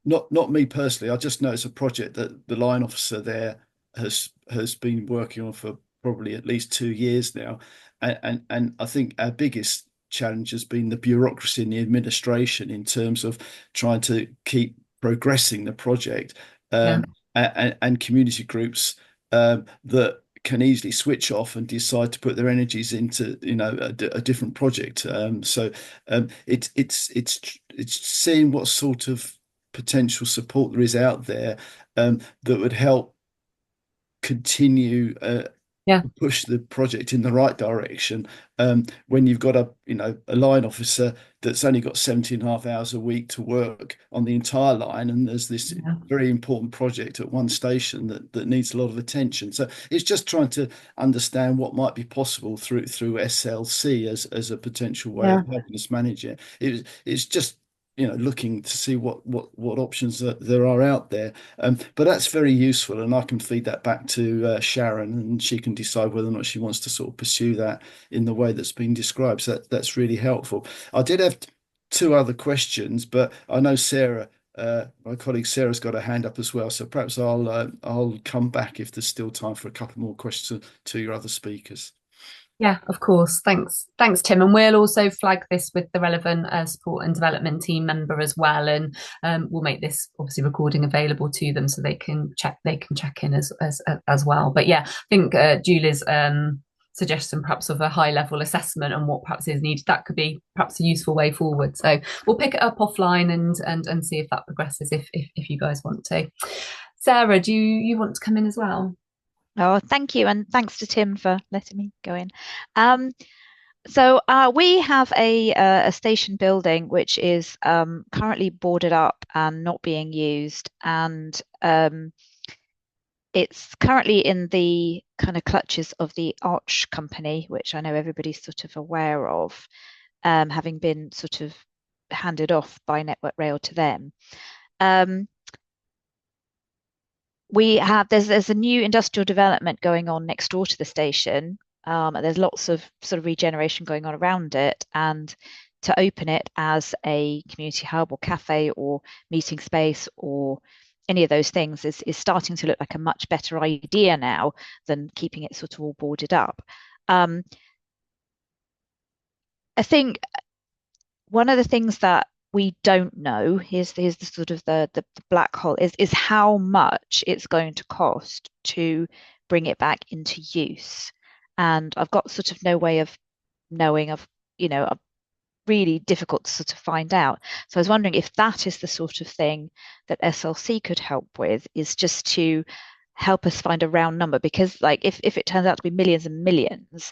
Not me personally. I just know it's a project that the line officer there has been working on for probably at least 2 years now. And I think our biggest challenge has been the bureaucracy and the administration in terms of trying to keep progressing the project, and community groups that can easily switch off and decide to put their energies into a different project. It's seeing what sort of potential support there is out there that would help continue push the project in the right direction. When you've got a line officer that's only got 17.5 hours a week to work on the entire line, and there's this very important project at one station that needs a lot of attention. So it's just trying to understand what might be possible through SLC as a potential way of helping us manage it. It's just looking to see what options there are out there. But that's very useful, and I can feed that back to Sharon, and she can decide whether or not she wants to sort of pursue that in the way that's been described. So that's really helpful. I did have two other questions, but I know Sarah, my colleague Sarah's got a hand up as well. So perhaps I'll come back if there's still time for a couple more questions to your other speakers. Yeah, of course. Thanks, Tim. And we'll also flag this with the relevant support and development team member as well, and we'll make this obviously recording available to them so they can check in as well. But yeah, I think Julie's suggestion perhaps of a high level assessment and what perhaps is needed, that could be perhaps a useful way forward. So we'll pick it up offline and see if that progresses if you guys want to. Sarah, do you want to come in as well? Oh, thank you. And thanks to Tim for letting me go in. So we have a station building which is currently boarded up and not being used. And it's currently in the kind of clutches of the Arch company, which I know everybody's sort of aware of, having been sort of handed off by Network Rail to them. There's a new industrial development going on next door to the station. There's lots of sort of regeneration going on around it, and to open it as a community hub or cafe or meeting space or any of those things is starting to look like a much better idea now than keeping it sort of all boarded up. I think one of the things that we don't know, here's the sort of the black hole, is how much it's going to cost to bring it back into use. And I've got sort of no way of knowing, really difficult to sort of find out. So I was wondering if that is the sort of thing that SLC could help with, is just to help us find a round number, because like if it turns out to be millions and millions,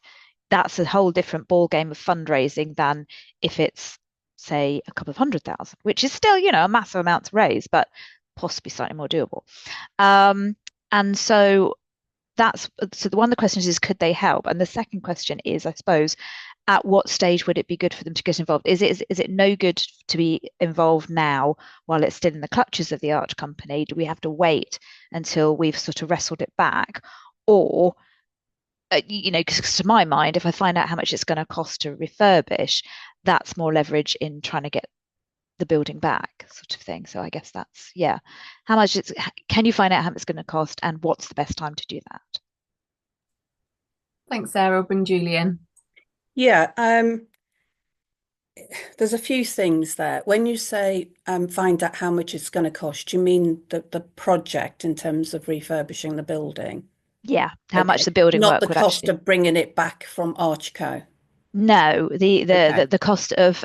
that's a whole different ball game of fundraising than if it's, say, a couple of 100,000, which is still, a massive amount to raise, but possibly slightly more doable. And so one of the questions is, could they help? And the second question is, I suppose, at what stage would it be good for them to get involved? Is it no good to be involved now while it's still in the clutches of the Arch company? Do we have to wait until we've sort of wrestled it back? Or because to my mind, if I find out how much it's going to cost to refurbish, that's more leverage in trying to get the building back, sort of thing. So I guess that's, how much can you find out how much it's going to cost, and what's the best time to do that? Thanks, Sarah. I'll bring Julie in. Yeah, there's a few things there. When you say find out how much it's going to cost, you mean the project in terms of refurbishing the building? Yeah, how much the building work would not the cost of bringing it back from Archco. No, the cost of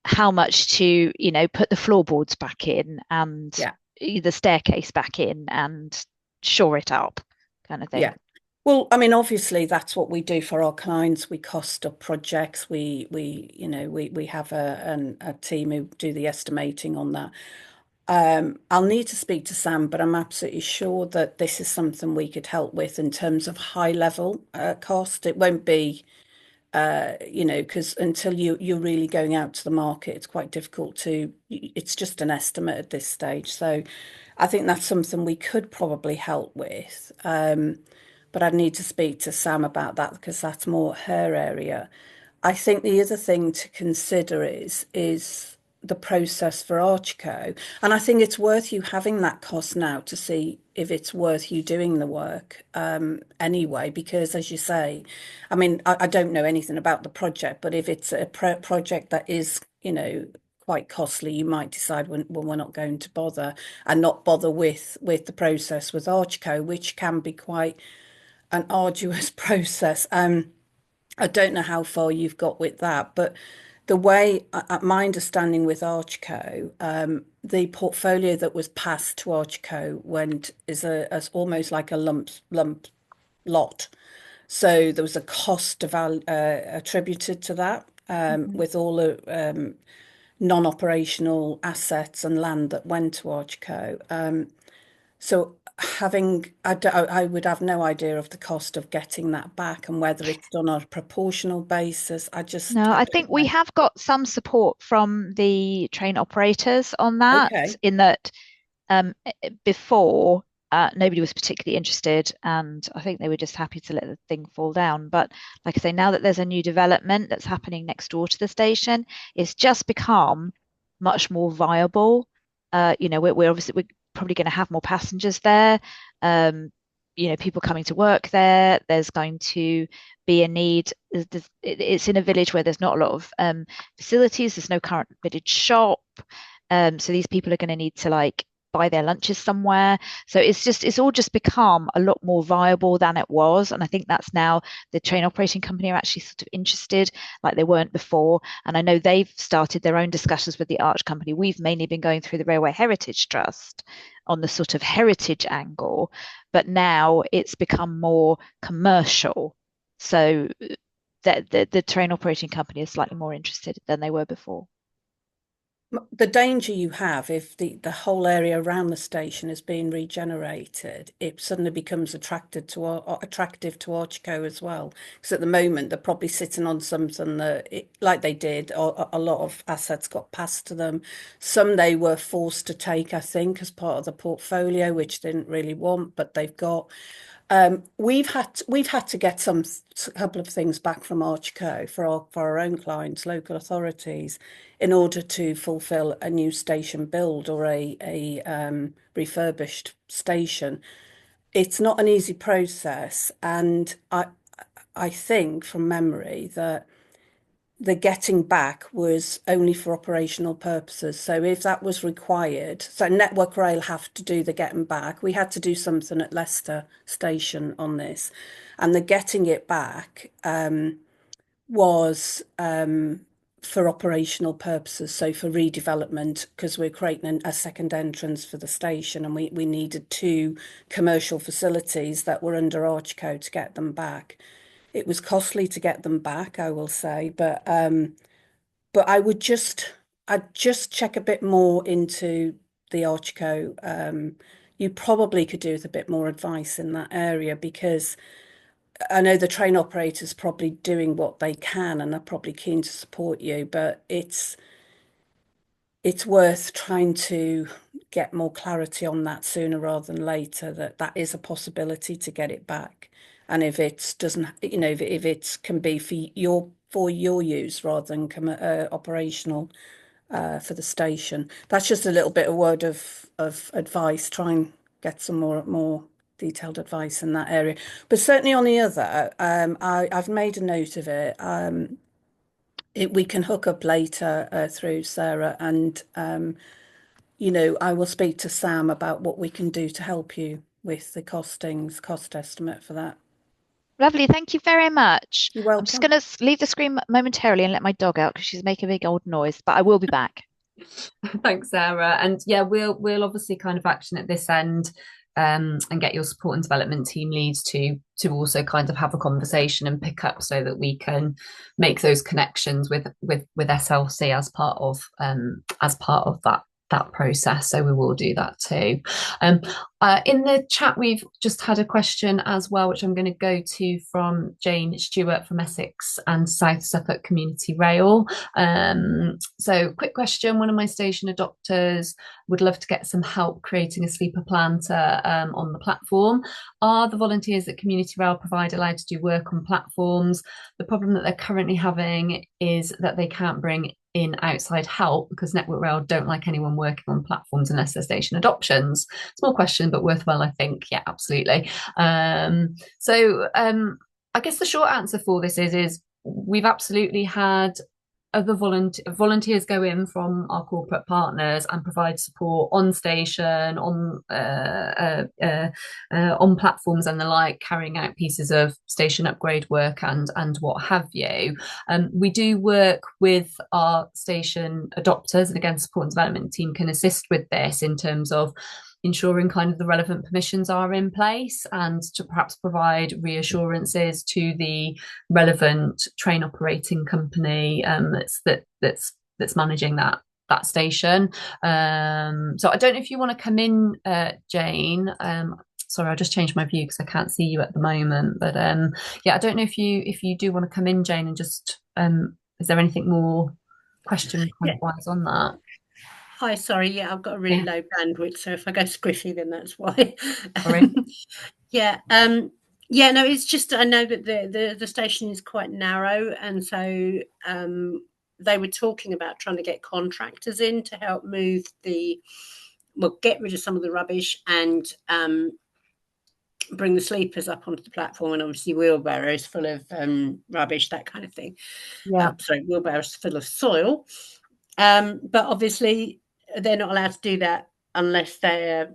how much to put the floorboards back in and the staircase back in and shore it up, kind of thing. Yeah. Well, I mean, obviously that's what we do for our clients. We cost up projects. We have a team who do the estimating on that. I'll need to speak to Sam, but I'm absolutely sure that this is something we could help with in terms of high level cost. It won't be, because until you're really going out to the market, it's quite difficult it's just an estimate at this stage. So I think that's something we could probably help with. But I'd need to speak to Sam about that because that's more her area. I think the other thing to consider is the process for Archco. And I think it's worth you having that cost now to see if it's worth you doing the work anyway, because as you say, I mean, I don't know anything about the project, but if it's a project that is, you know, quite costly, you might decide, well, we're not going to bother, and not bother with the process with Archco, which can be quite an arduous process. I don't know how far you've got with that, but the way, my understanding with Archco, the portfolio that was passed to Archco went as almost like a lump lot. So there was a cost attributed to that, with all the non-operational assets and land that went to Archco. So I would have no idea of the cost of getting that back and whether it's done on a proportional basis. No, I don't think we know. have got some support from the train operators on that, Okay. in that before nobody was particularly interested, and I think they were just happy to let the thing fall down. But like I say, now that there's a new development that's happening next door to the station, it's just become much more viable. We're probably going to have more passengers there. People coming to work there. There's going to be a need. It's in a village where there's not a lot of facilities. There's no current village shop. So these people are going to need to like buy their lunches somewhere. So it's all just become a lot more viable than it was. And I think that's now the train operating company are actually sort of interested like they weren't before. And I know they've started their own discussions with the Arch company. We've mainly been going through the Railway Heritage Trust on the sort of heritage angle, but now it's become more commercial. So the train operating company is slightly more interested than they were before. The danger you have if the whole area around the station is being regenerated, it suddenly becomes attractive to Archco as well. Because at the moment they're probably sitting on something that, like they did, or a lot of assets got passed to them. Some they were forced to take, I think, as part of the portfolio, which they didn't really want, but they've got. We've had to get a couple of things back from Archco for our own clients, local authorities, in order to fulfil a new station build or a refurbished station. It's not an easy process, and I think from memory that the getting back was only for operational purposes. So if that was required, so Network Rail have to do the getting back. We had to do something at Leicester Station on this, and the getting it back was for operational purposes. So for redevelopment, because we're creating a second entrance for the station, and we needed 2 commercial facilities that were under Archco to get them back. It was costly to get them back, I will say, but I'd just check a bit more into the Archco. You probably could do with a bit more advice in that area, because I know the train operators probably doing what they can and are probably keen to support you, but it's worth trying to get more clarity on that sooner rather than later, that is a possibility to get it back. And if it doesn't, if it can be for your use rather than operational for the station. That's just a little bit of word of advice. Try and get some more detailed advice in that area. But certainly on the other, I've made a note of it. We can hook up later through Sarah, and I will speak to Sam about what we can do to help you with the cost estimate for that. Lovely, thank you very much. You're welcome. I'm just going to leave the screen momentarily and let my dog out because she's making a big old noise, but I will be back. Thanks, Sarah. And yeah, we'll obviously kind of action at this end, and get your support and development team leads to also kind of have a conversation and pick up, so that we can make those connections with SLC as part of that process. So we will do that too. In the chat, we've just had a question as well, which I'm going to go to from Jane Stewart from Essex and South Suffolk Community Rail. So quick question. One of my station adopters would love to get some help creating a sleeper planter on the platform. Are the volunteers at Community Rail provide allowed to do work on platforms? The problem that they're currently having is that they can't bring in outside help, because Network Rail don't like anyone working on platforms unless they're station adoptions. Small question, but worthwhile, I think. Yeah, absolutely. I guess the short answer for this is we've absolutely had other volunteers go in from our corporate partners and provide support on station, on platforms and the like, carrying out pieces of station upgrade work and what have you. We do work with our station adopters, and again, support and development team can assist with this in terms of ensuring kind of the relevant permissions are in place, and to perhaps provide reassurances to the relevant train operating company that's managing that station. So I don't know if you want to come in, Jane. Sorry, I just changed my view because I can't see you at the moment. But yeah, I don't know if you do want to come in, Jane, and just is there anything more question wise on that? Hi, sorry. Yeah, I've got a really low bandwidth, so if I go squiffy, then that's why. Sorry. Yeah. Yeah. No, it's just I know that the station is quite narrow, and so they were talking about trying to get contractors in to help move get rid of some of the rubbish and bring the sleepers up onto the platform, and obviously wheelbarrows full of rubbish, that kind of thing. Yeah. Sorry, wheelbarrows full of soil. But obviously they're not allowed to do that unless they've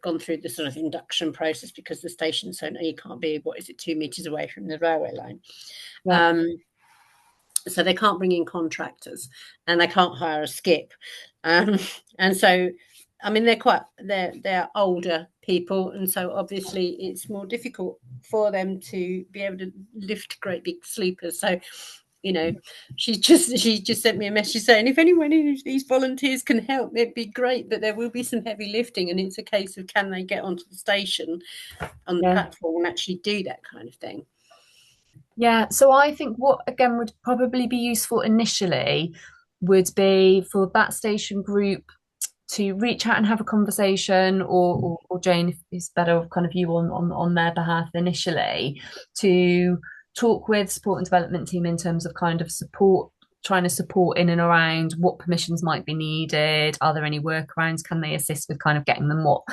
gone through the sort of induction process, because the station, so you can't be 2 meters away from the railway line. Yeah. So they can't bring in contractors, and they can't hire a skip. And so, I mean, they're older people, and so obviously it's more difficult for them to be able to lift great big sleepers. So, you know, she just sent me a message saying, if anyone of these volunteers can help, it'd be great, but there will be some heavy lifting, and it's a case of can they get onto the station on the platform and actually do that kind of thing. Yeah, so I think what again would probably be useful initially would be for that station group to reach out and have a conversation, or Jane, if it's better kind of you on their behalf initially, to talk with support and development team in terms of kind of trying to support in and around what permissions might be needed. Are there any workarounds? Can they assist with kind of getting them what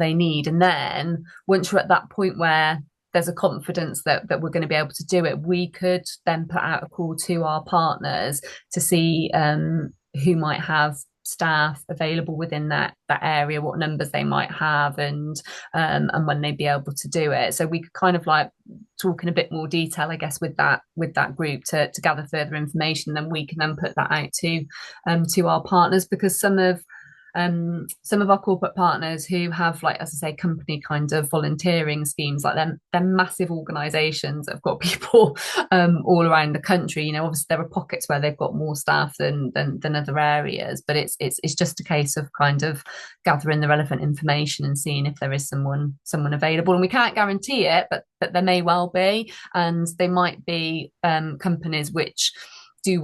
they need? And then once you're at that point where there's a confidence that we're going to be able to do it, we could then put out a call to our partners to see who might have staff available within that area, what numbers they might have, and when they'd be able to do it. So we could kind of like talk in a bit more detail, I guess, with that group to gather further information. Then we can then put that out to our partners, because some of our corporate partners who have, like, as I say, company kind of volunteering schemes, like they're massive organisations that have got people all around the country. You know, obviously there are pockets where they've got more staff than other areas, but it's just a case of kind of gathering the relevant information and seeing if there is someone available. And we can't guarantee it, but there may well be, and they might be companies which do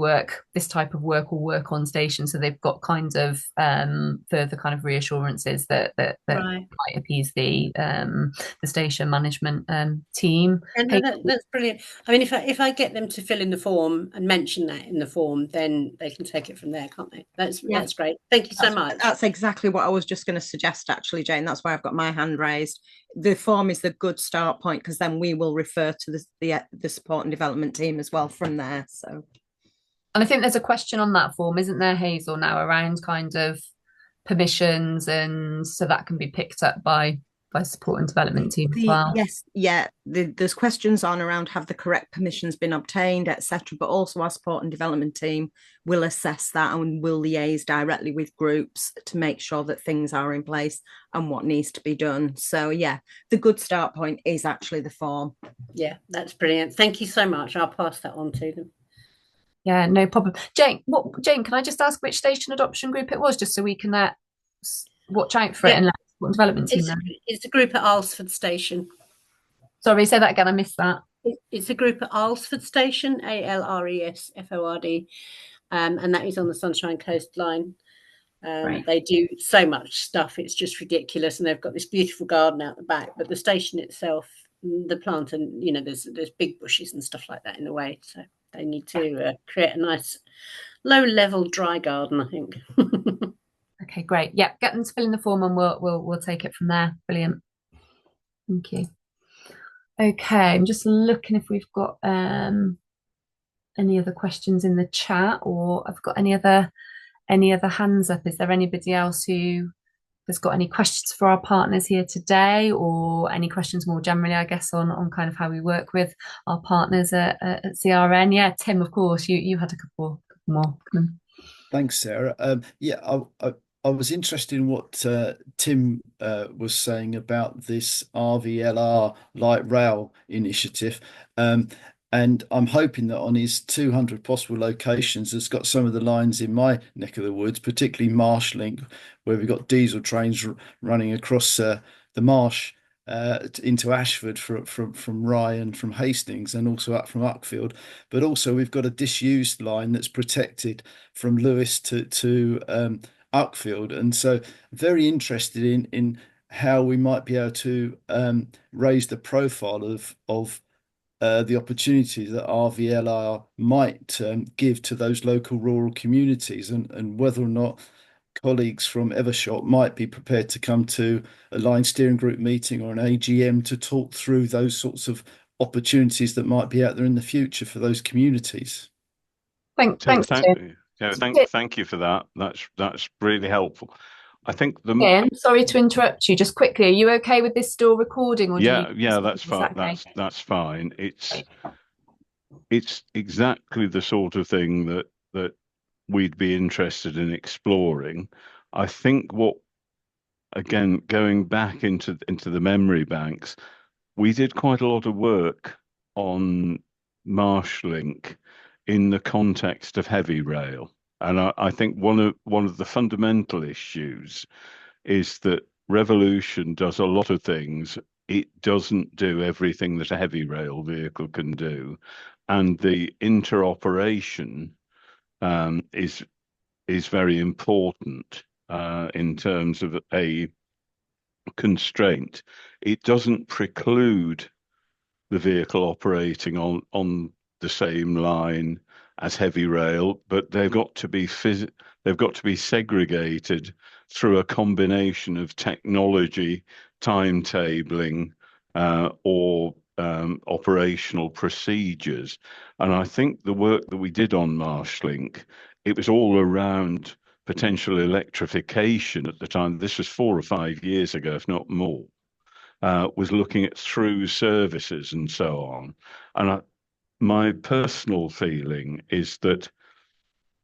this type of work, or work on station, so they've got kind of further kind of reassurances that might appease the station management team. And that's brilliant. I mean, if I get them to fill in the form and mention that in the form, then they can take it from there, can't they? That's great. Thank you so much. That's exactly what I was just going to suggest, actually, Jane. That's why I've got my hand raised. The form is the good start point, because then we will refer to the support and development team as well from there. So. And I think there's a question on that form, isn't there, Hazel, now around kind of permissions, and so that can be picked up by support and development team as well. Yes, yeah. There's questions on around have the correct permissions been obtained, etc. But also our support and development team will assess that and will liaise directly with groups to make sure that things are in place and what needs to be done. So yeah, the good start point is actually the form. Yeah, that's brilliant. Thank you so much. I'll pass that on to them. Yeah, no problem. Jane, can I just ask which station adoption group it was, just so we can watch out for it and let the development team know? It's a group at Alresford Station. Sorry, say that again. I missed that. It's a group at Alresford Station, ALRESFORD, and that is on the Sunshine Coast line. They do so much stuff; it's just ridiculous, and they've got this beautiful garden out the back. But the station itself, the plant, and there's big bushes and stuff like that in the way, so they need to create a low-level dry garden, I think. Okay, great. Yep, get them to fill in the form and we'll take it from there. Brilliant. Thank you. Okay, I'm just looking if we've got any other questions in the chat, or I've got any other hands up. Is there anybody else who has got any questions for our partners here today, or any questions more generally, I guess, on kind of how we work with our partners at CRN? Yeah, Tim, of course, you had a couple more. Thanks, Sarah. I was interested in what Tim was saying about this RVLR light rail initiative. And I'm hoping that on his 200 possible locations, has got some of the lines in my neck of the woods, particularly Marsh-Link, where we've got diesel trains running across the marsh into Ashford from Rye and from Hastings, and also up from Uckfield. But also we've got a disused line that's protected from Lewes to Uckfield, and so very interested in how we might be able to raise the profile of the opportunities that RVLR might give to those local rural communities, and whether or not colleagues from Eversholt might be prepared to come to a line steering group meeting or an AGM to talk through those sorts of opportunities that might be out there in the future for those communities. Thanks, Tim. Thank you for that. That's really helpful. I think Ian, sorry to interrupt you. Just quickly, are you okay with this still recording? Or that's fine. Okay? That's fine. It's exactly the sort of thing that we'd be interested in exploring. I think again, going back into the memory banks, we did quite a lot of work on Marsh-Link in the context of heavy rail. And I think one of the fundamental issues is that Revolution does a lot of things. It doesn't do everything that a heavy rail vehicle can do. And the interoperation is very important in terms of a constraint. It doesn't preclude the vehicle operating on the same line as heavy rail, but they've got to be segregated through a combination of technology, timetabling, or operational procedures. And I think the work that we did on Marsh-Link, it was all around potential electrification at the time. This was 4 or 5 years ago, if not more. Was looking at through services and so on. And my personal feeling is that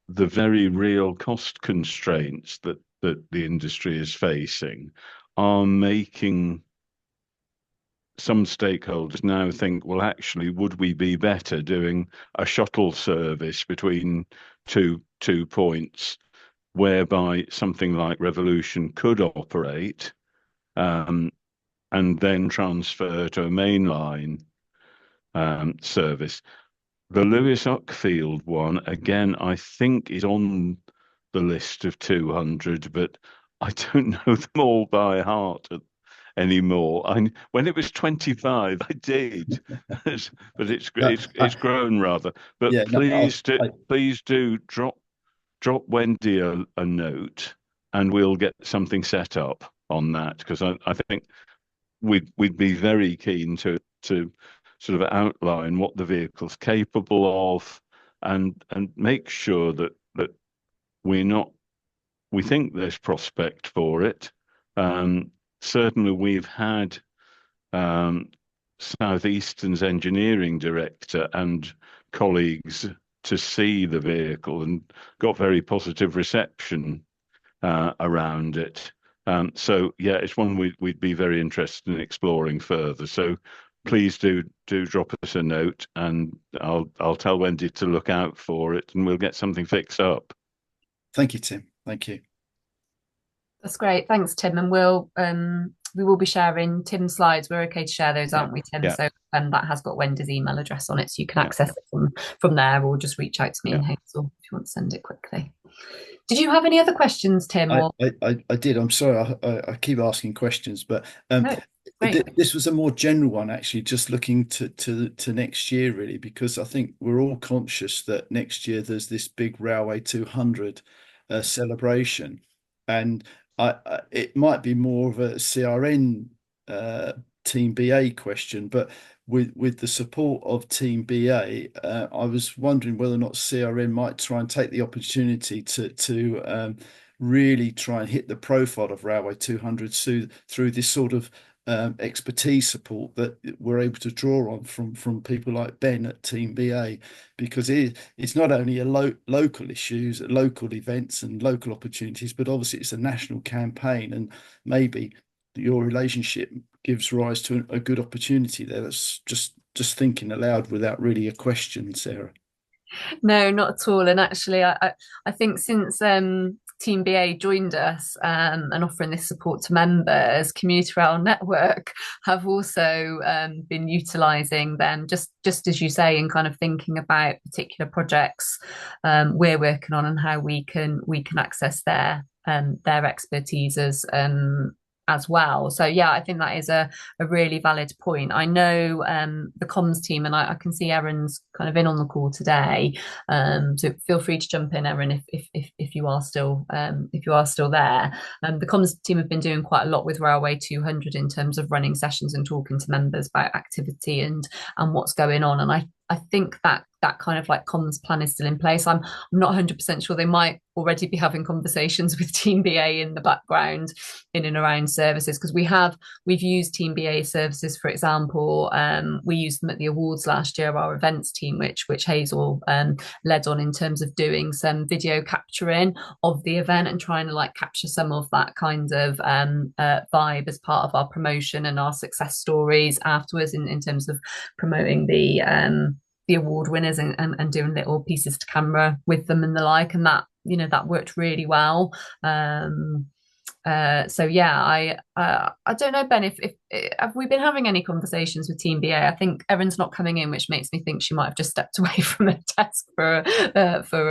the very real cost constraints that the industry is facing are making some stakeholders now think, well, actually, would we be better doing a shuttle service between two points, whereby something like Revolution could operate, and then transfer to a mainline service. The Lewes Uckfield one, again, I think is on the list of 200, but I don't know them all by heart anymore. When it was 25, I did, but it's grown rather. But yeah, please do drop Wendy a note, and we'll get something set up on that, because I think we'd be very keen to sort of outline what the vehicle's capable of, and make sure that we think there's prospect for it. Certainly we've had Southeastern's engineering director and colleagues to see the vehicle and got very positive reception around it. So yeah, it's one we'd be very interested in exploring further. So please do drop us a note, and I'll tell Wendy to look out for it, and we'll get something fixed up. Thank you, Tim. Thank you. That's great. Thanks, Tim. And we will be sharing Tim's slides. We're okay to share those, aren't we, Tim? Yeah. So that has got Wendy's email address on it, so you can access it from there, or just reach out to me in Hazel if you want to send it quickly. Did you have any other questions, Tim? I did. I'm sorry. I keep asking questions, but No. This was a more general one, actually, just looking to next year, really, because I think we're all conscious that next year there's this big Railway 200 celebration, and it might be more of a CRN Team BA question, but with the support of Team BA, I was wondering whether or not CRN might try and take the opportunity to really try and hit the profile of Railway 200 through this sort of expertise support that we're able to draw on from people like Ben at Team BA, because it's not only a local issues, local events and local opportunities, but obviously it's a national campaign, and maybe your relationship gives rise to a good opportunity there. That's just thinking aloud without really a question, Sarah. No, not at all. And actually, I think since Team BA joined us and offering this support to members, Community Rail Network have also been utilising them, just as you say, in kind of thinking about particular projects we're working on and how we can access their expertise as well. So yeah, I think that is a really valid point. I know the comms team, and I can see Erin's kind of in on the call today. So feel free to jump in, Erin, if you are still there. The comms team have been doing quite a lot with Railway 200 in terms of running sessions and talking to members about activity and what's going on. And I think that kind of like comms plan is still in place. I'm not 100% sure. They might already be having conversations with Team BA in the background in and around services, because we've used Team BA services, for example. We used them at the awards last year, our events team, which Hazel led on in terms of doing some video capturing of the event and trying to like capture some of that kind of vibe as part of our promotion and our success stories afterwards in terms of promoting the award winners and doing little pieces to camera with them and the like, and that worked really well. So yeah, I don't know, Ben, if have we been having any conversations with Team BA? I think Erin's not coming in, which makes me think she might have just stepped away from her desk for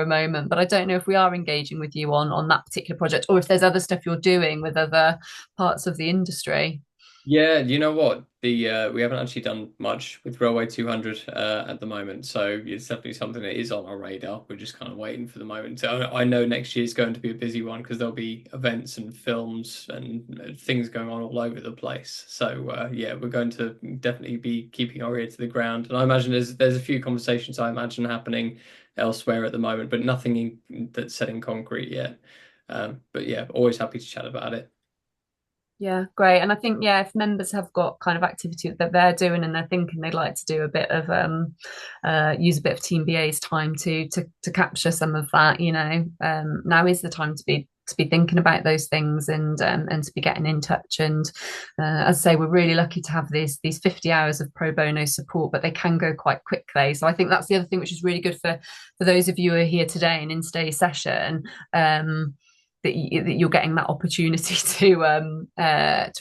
a moment. But I don't know if we are engaging with you on that particular project, or if there's other stuff you're doing with other parts of the industry. Yeah, you know what? We haven't actually done much with Railway 200 at the moment, so it's definitely something that is on our radar. We're just kind of waiting for the moment. So I know next year is going to be a busy one because there'll be events and films and things going on all over the place. So yeah, we're going to definitely be keeping our ear to the ground. And I imagine there's a few conversations I imagine happening elsewhere at the moment, but nothing that's set in concrete yet. But yeah, always happy to chat about it. Yeah, great. And I think, yeah, if members have got kind of activity that they're doing and they're thinking they'd like to do a bit of use a bit of Team BA's time to capture some of that, now is the time to be thinking about those things and to be getting in touch. And as I say, we're really lucky to have these 50 hours of pro bono support, but they can go quite quickly. So I think that's the other thing which is really good for those of you who are here today and in today's session. That you're getting that opportunity to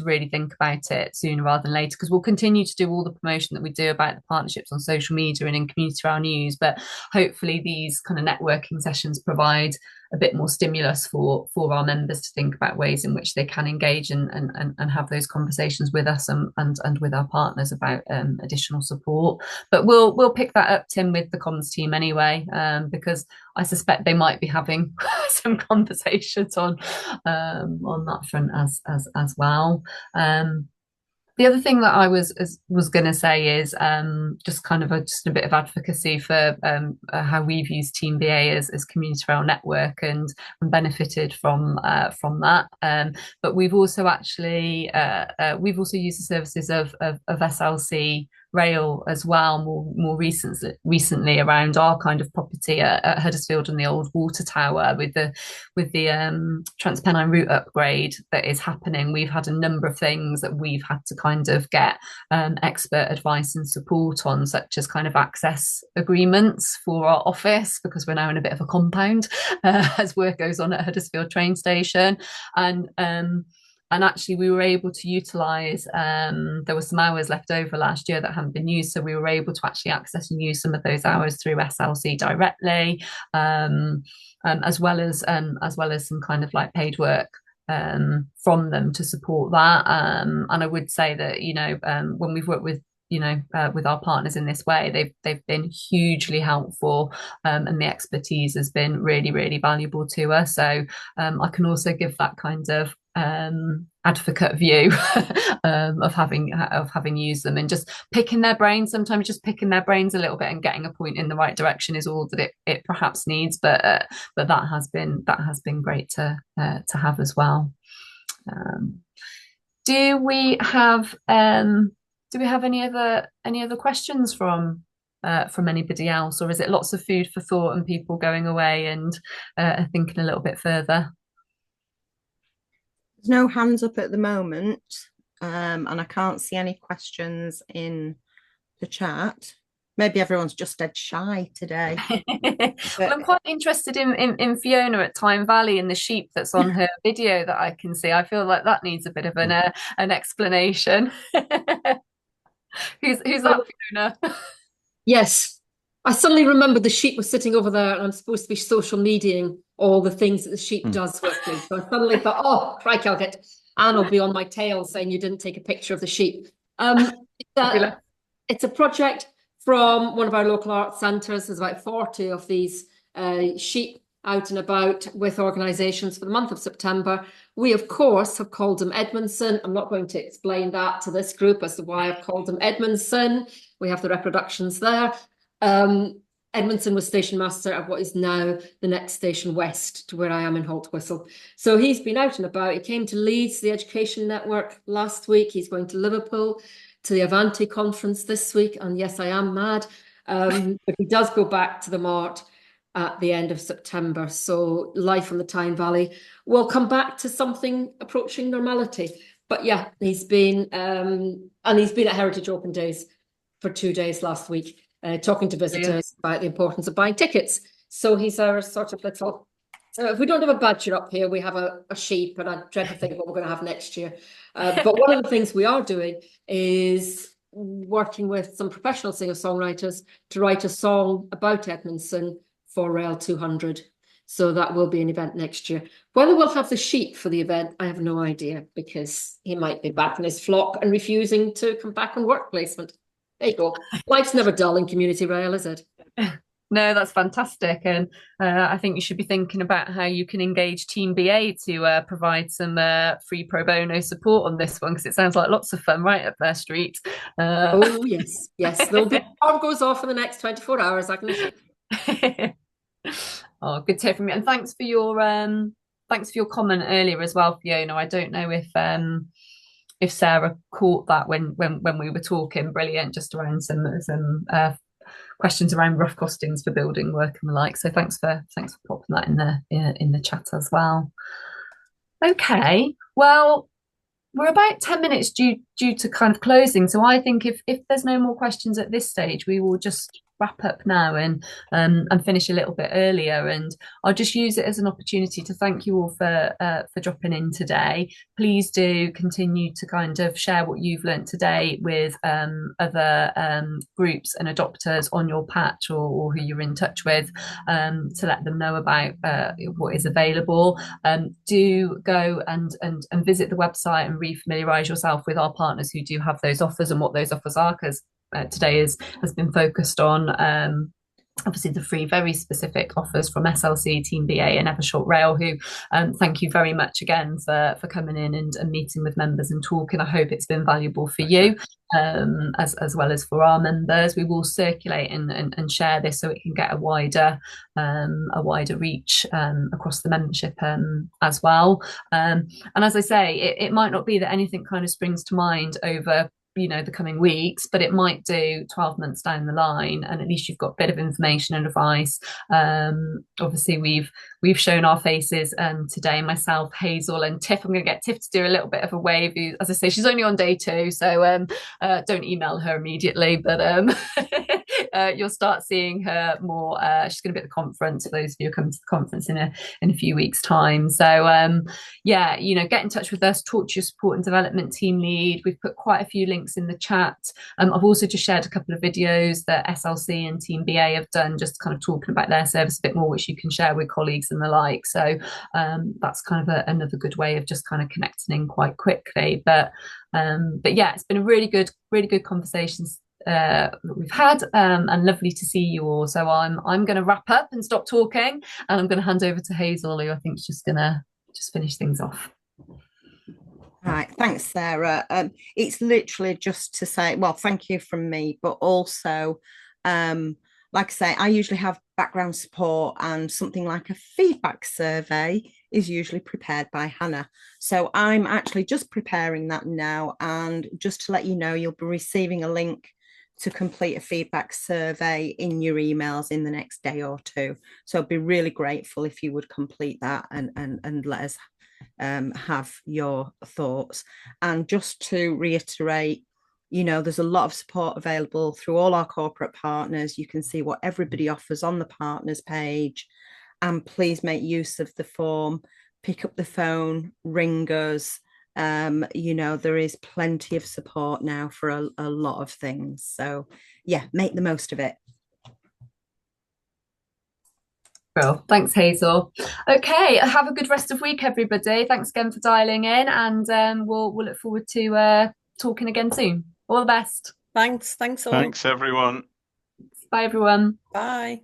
really think about it sooner rather than later, because we'll continue to do all the promotion that we do about the partnerships on social media and in Community Rail News, but hopefully these kind of networking sessions provide a bit more stimulus for our members to think about ways in which they can engage and have those conversations with us and with our partners about additional support. But we'll pick that up, Tim, with the comms team anyway, because I suspect they might be having some conversations on that front as well. The other thing that I was going to say is just kind of just a bit of advocacy for how we've used Team BA as Community Rail Network and benefited from that. But we've also actually used the services of SLC Rail as well more recently around our kind of property at Huddersfield and the old water tower with the Transpennine route upgrade that is happening. We've had a number of things that we've had to kind of get expert advice and support on, such as kind of access agreements for our office, because we're now in a bit of a compound as work goes on at Huddersfield train station. And actually, we were able to utilise, there were some hours left over last year that hadn't been used. So we were able to actually access and use some of those hours through SLC directly, as well as some kind of like paid work from them to support that. And I would say that, you know, when we've worked with, you know, with our partners in this way, they've been hugely helpful, and the expertise has been really, really valuable to us. So I can also give that kind of advocate view of having used them and just picking their brains. Sometimes just picking their brains a little bit and getting a point in the right direction is all that it perhaps needs. But that has been great to have as well. Do we have any other questions from anybody else, or is it lots of food for thought and people going away and thinking a little bit further? There's no hands up at the moment, and I can't see any questions in the chat. Maybe everyone's just dead shy today. Well, I'm quite interested in Fiona at Tyne Valley and the sheep that's on her video that I can see. I feel like that needs a bit of an explanation. Who's that, Fiona? Yes, I suddenly remembered the sheep was sitting over there, and I'm supposed to be social mediaing all the things that the sheep does with me. So I suddenly thought, oh, crikey, Anne will be on my tail saying you didn't take a picture of the sheep. It's a project from one of our local art centres. There's about 40 of these sheep out and about with organisations for the month of September. We, of course, have called them Edmondson. I'm not going to explain that to this group as to why I've called them Edmondson. We have the reproductions there. Edmondson was station master at what is now the next station west to where I am in Holt Whistle. So he's been out and about. He came to Leeds, the Education Network, last week. He's going to Liverpool, to the Avanti conference this week. And yes, I am mad. But he does go back to the Mart at the end of September. So life on the Tyne Valley will come back to something approaching normality. But yeah, he's been at Heritage Open Days for 2 days last week, talking to visitors about the importance of buying tickets. So he's our sort of little, if we don't have a badger up here, we have a sheep, and I dread to think of what we're going to have next year. But one of the things we are doing is working with some professional singer-songwriters to write a song about Edmondson for Rail 200. So that will be an event next year. Whether we'll have the sheep for the event, I have no idea, because he might be back in his flock and refusing to come back on work placement. There you go. Life's never dull in community rail, is it? No, that's fantastic. And I think you should be thinking about how you can engage Team BA to provide some free pro bono support on this one, because it sounds like lots of fun right up their street. Oh, yes. Yes, there'll be alarm goes off in the next 24 hours, I can assure you. Oh, good to hear from you. And thanks for your comment earlier as well, Fiona. I don't know if Sarah caught that when we were talking. Brilliant, just around some questions around rough costings for building work and the like. So thanks for popping that in the chat as well. Okay, well, we're about 10 minutes due to kind of closing. So I think if there's no more questions at this stage, we will just wrap up now and finish a little bit earlier. And I'll just use it as an opportunity to thank you all for dropping in today. Please do continue to kind of share what you've learnt today with other groups and adopters on your patch or who you're in touch with, to let them know about what is available. Do go and visit the website and refamiliarise yourself with our partners who do have those offers and what those offers are, because today has been focused on obviously the three very specific offers from SLC, Team BA and Eversholt Rail, who thank you very much again for coming in and meeting with members and talking. I hope it's been valuable for you as well as for our members. We will circulate and share this so it can get a wider reach across the membership as well. And as I say, it might not be that anything kind of springs to mind over the coming weeks, but it might do 12 months down the line, and at least you've got a bit of information and advice. Obviously we've shown our faces today, myself, Hazel and Tiff. I'm going to get Tiff to do a little bit of a wave. As I say, she's only on day 2, so don't email her immediately, but you'll start seeing her more. She's going to be at the conference, for those of you who come to the conference in a few weeks time. So yeah, get in touch with us, talk to your support and development team lead. We've put quite a few links in the chat. I've also just shared a couple of videos that SLC and Team BA have done, just kind of talking about their service a bit more, which you can share with colleagues and the like. So that's kind of another good way of just kind of connecting in quite quickly. But yeah, it's been a really good conversations that we've had, and lovely to see you all. So I'm going to wrap up and stop talking, and I'm going to hand over to Hazel, who I think is just going to finish things off. Right, thanks, Sarah. It's literally just to say, well, thank you from me, but also, like I say, I usually have background support, and something like a feedback survey is usually prepared by Hannah. So I'm actually just preparing that now, and just to let you know, you'll be receiving a link to complete a feedback survey in your emails in the next day or two. So I'd be really grateful if you would complete that and let us have your thoughts. And just to reiterate, you know, there's a lot of support available through all our corporate partners. You can see what everybody offers on the partners page, and please make use of the form, pick up the phone, ring us. You know, there is plenty of support now for a lot of things. So yeah, make the most of it. Well, thanks, Hazel. Okay, have a good rest of week, everybody. Thanks again for dialing in, and we'll look forward to talking again soon. All the best. Thanks all. Thanks, everyone. Bye, everyone. Bye.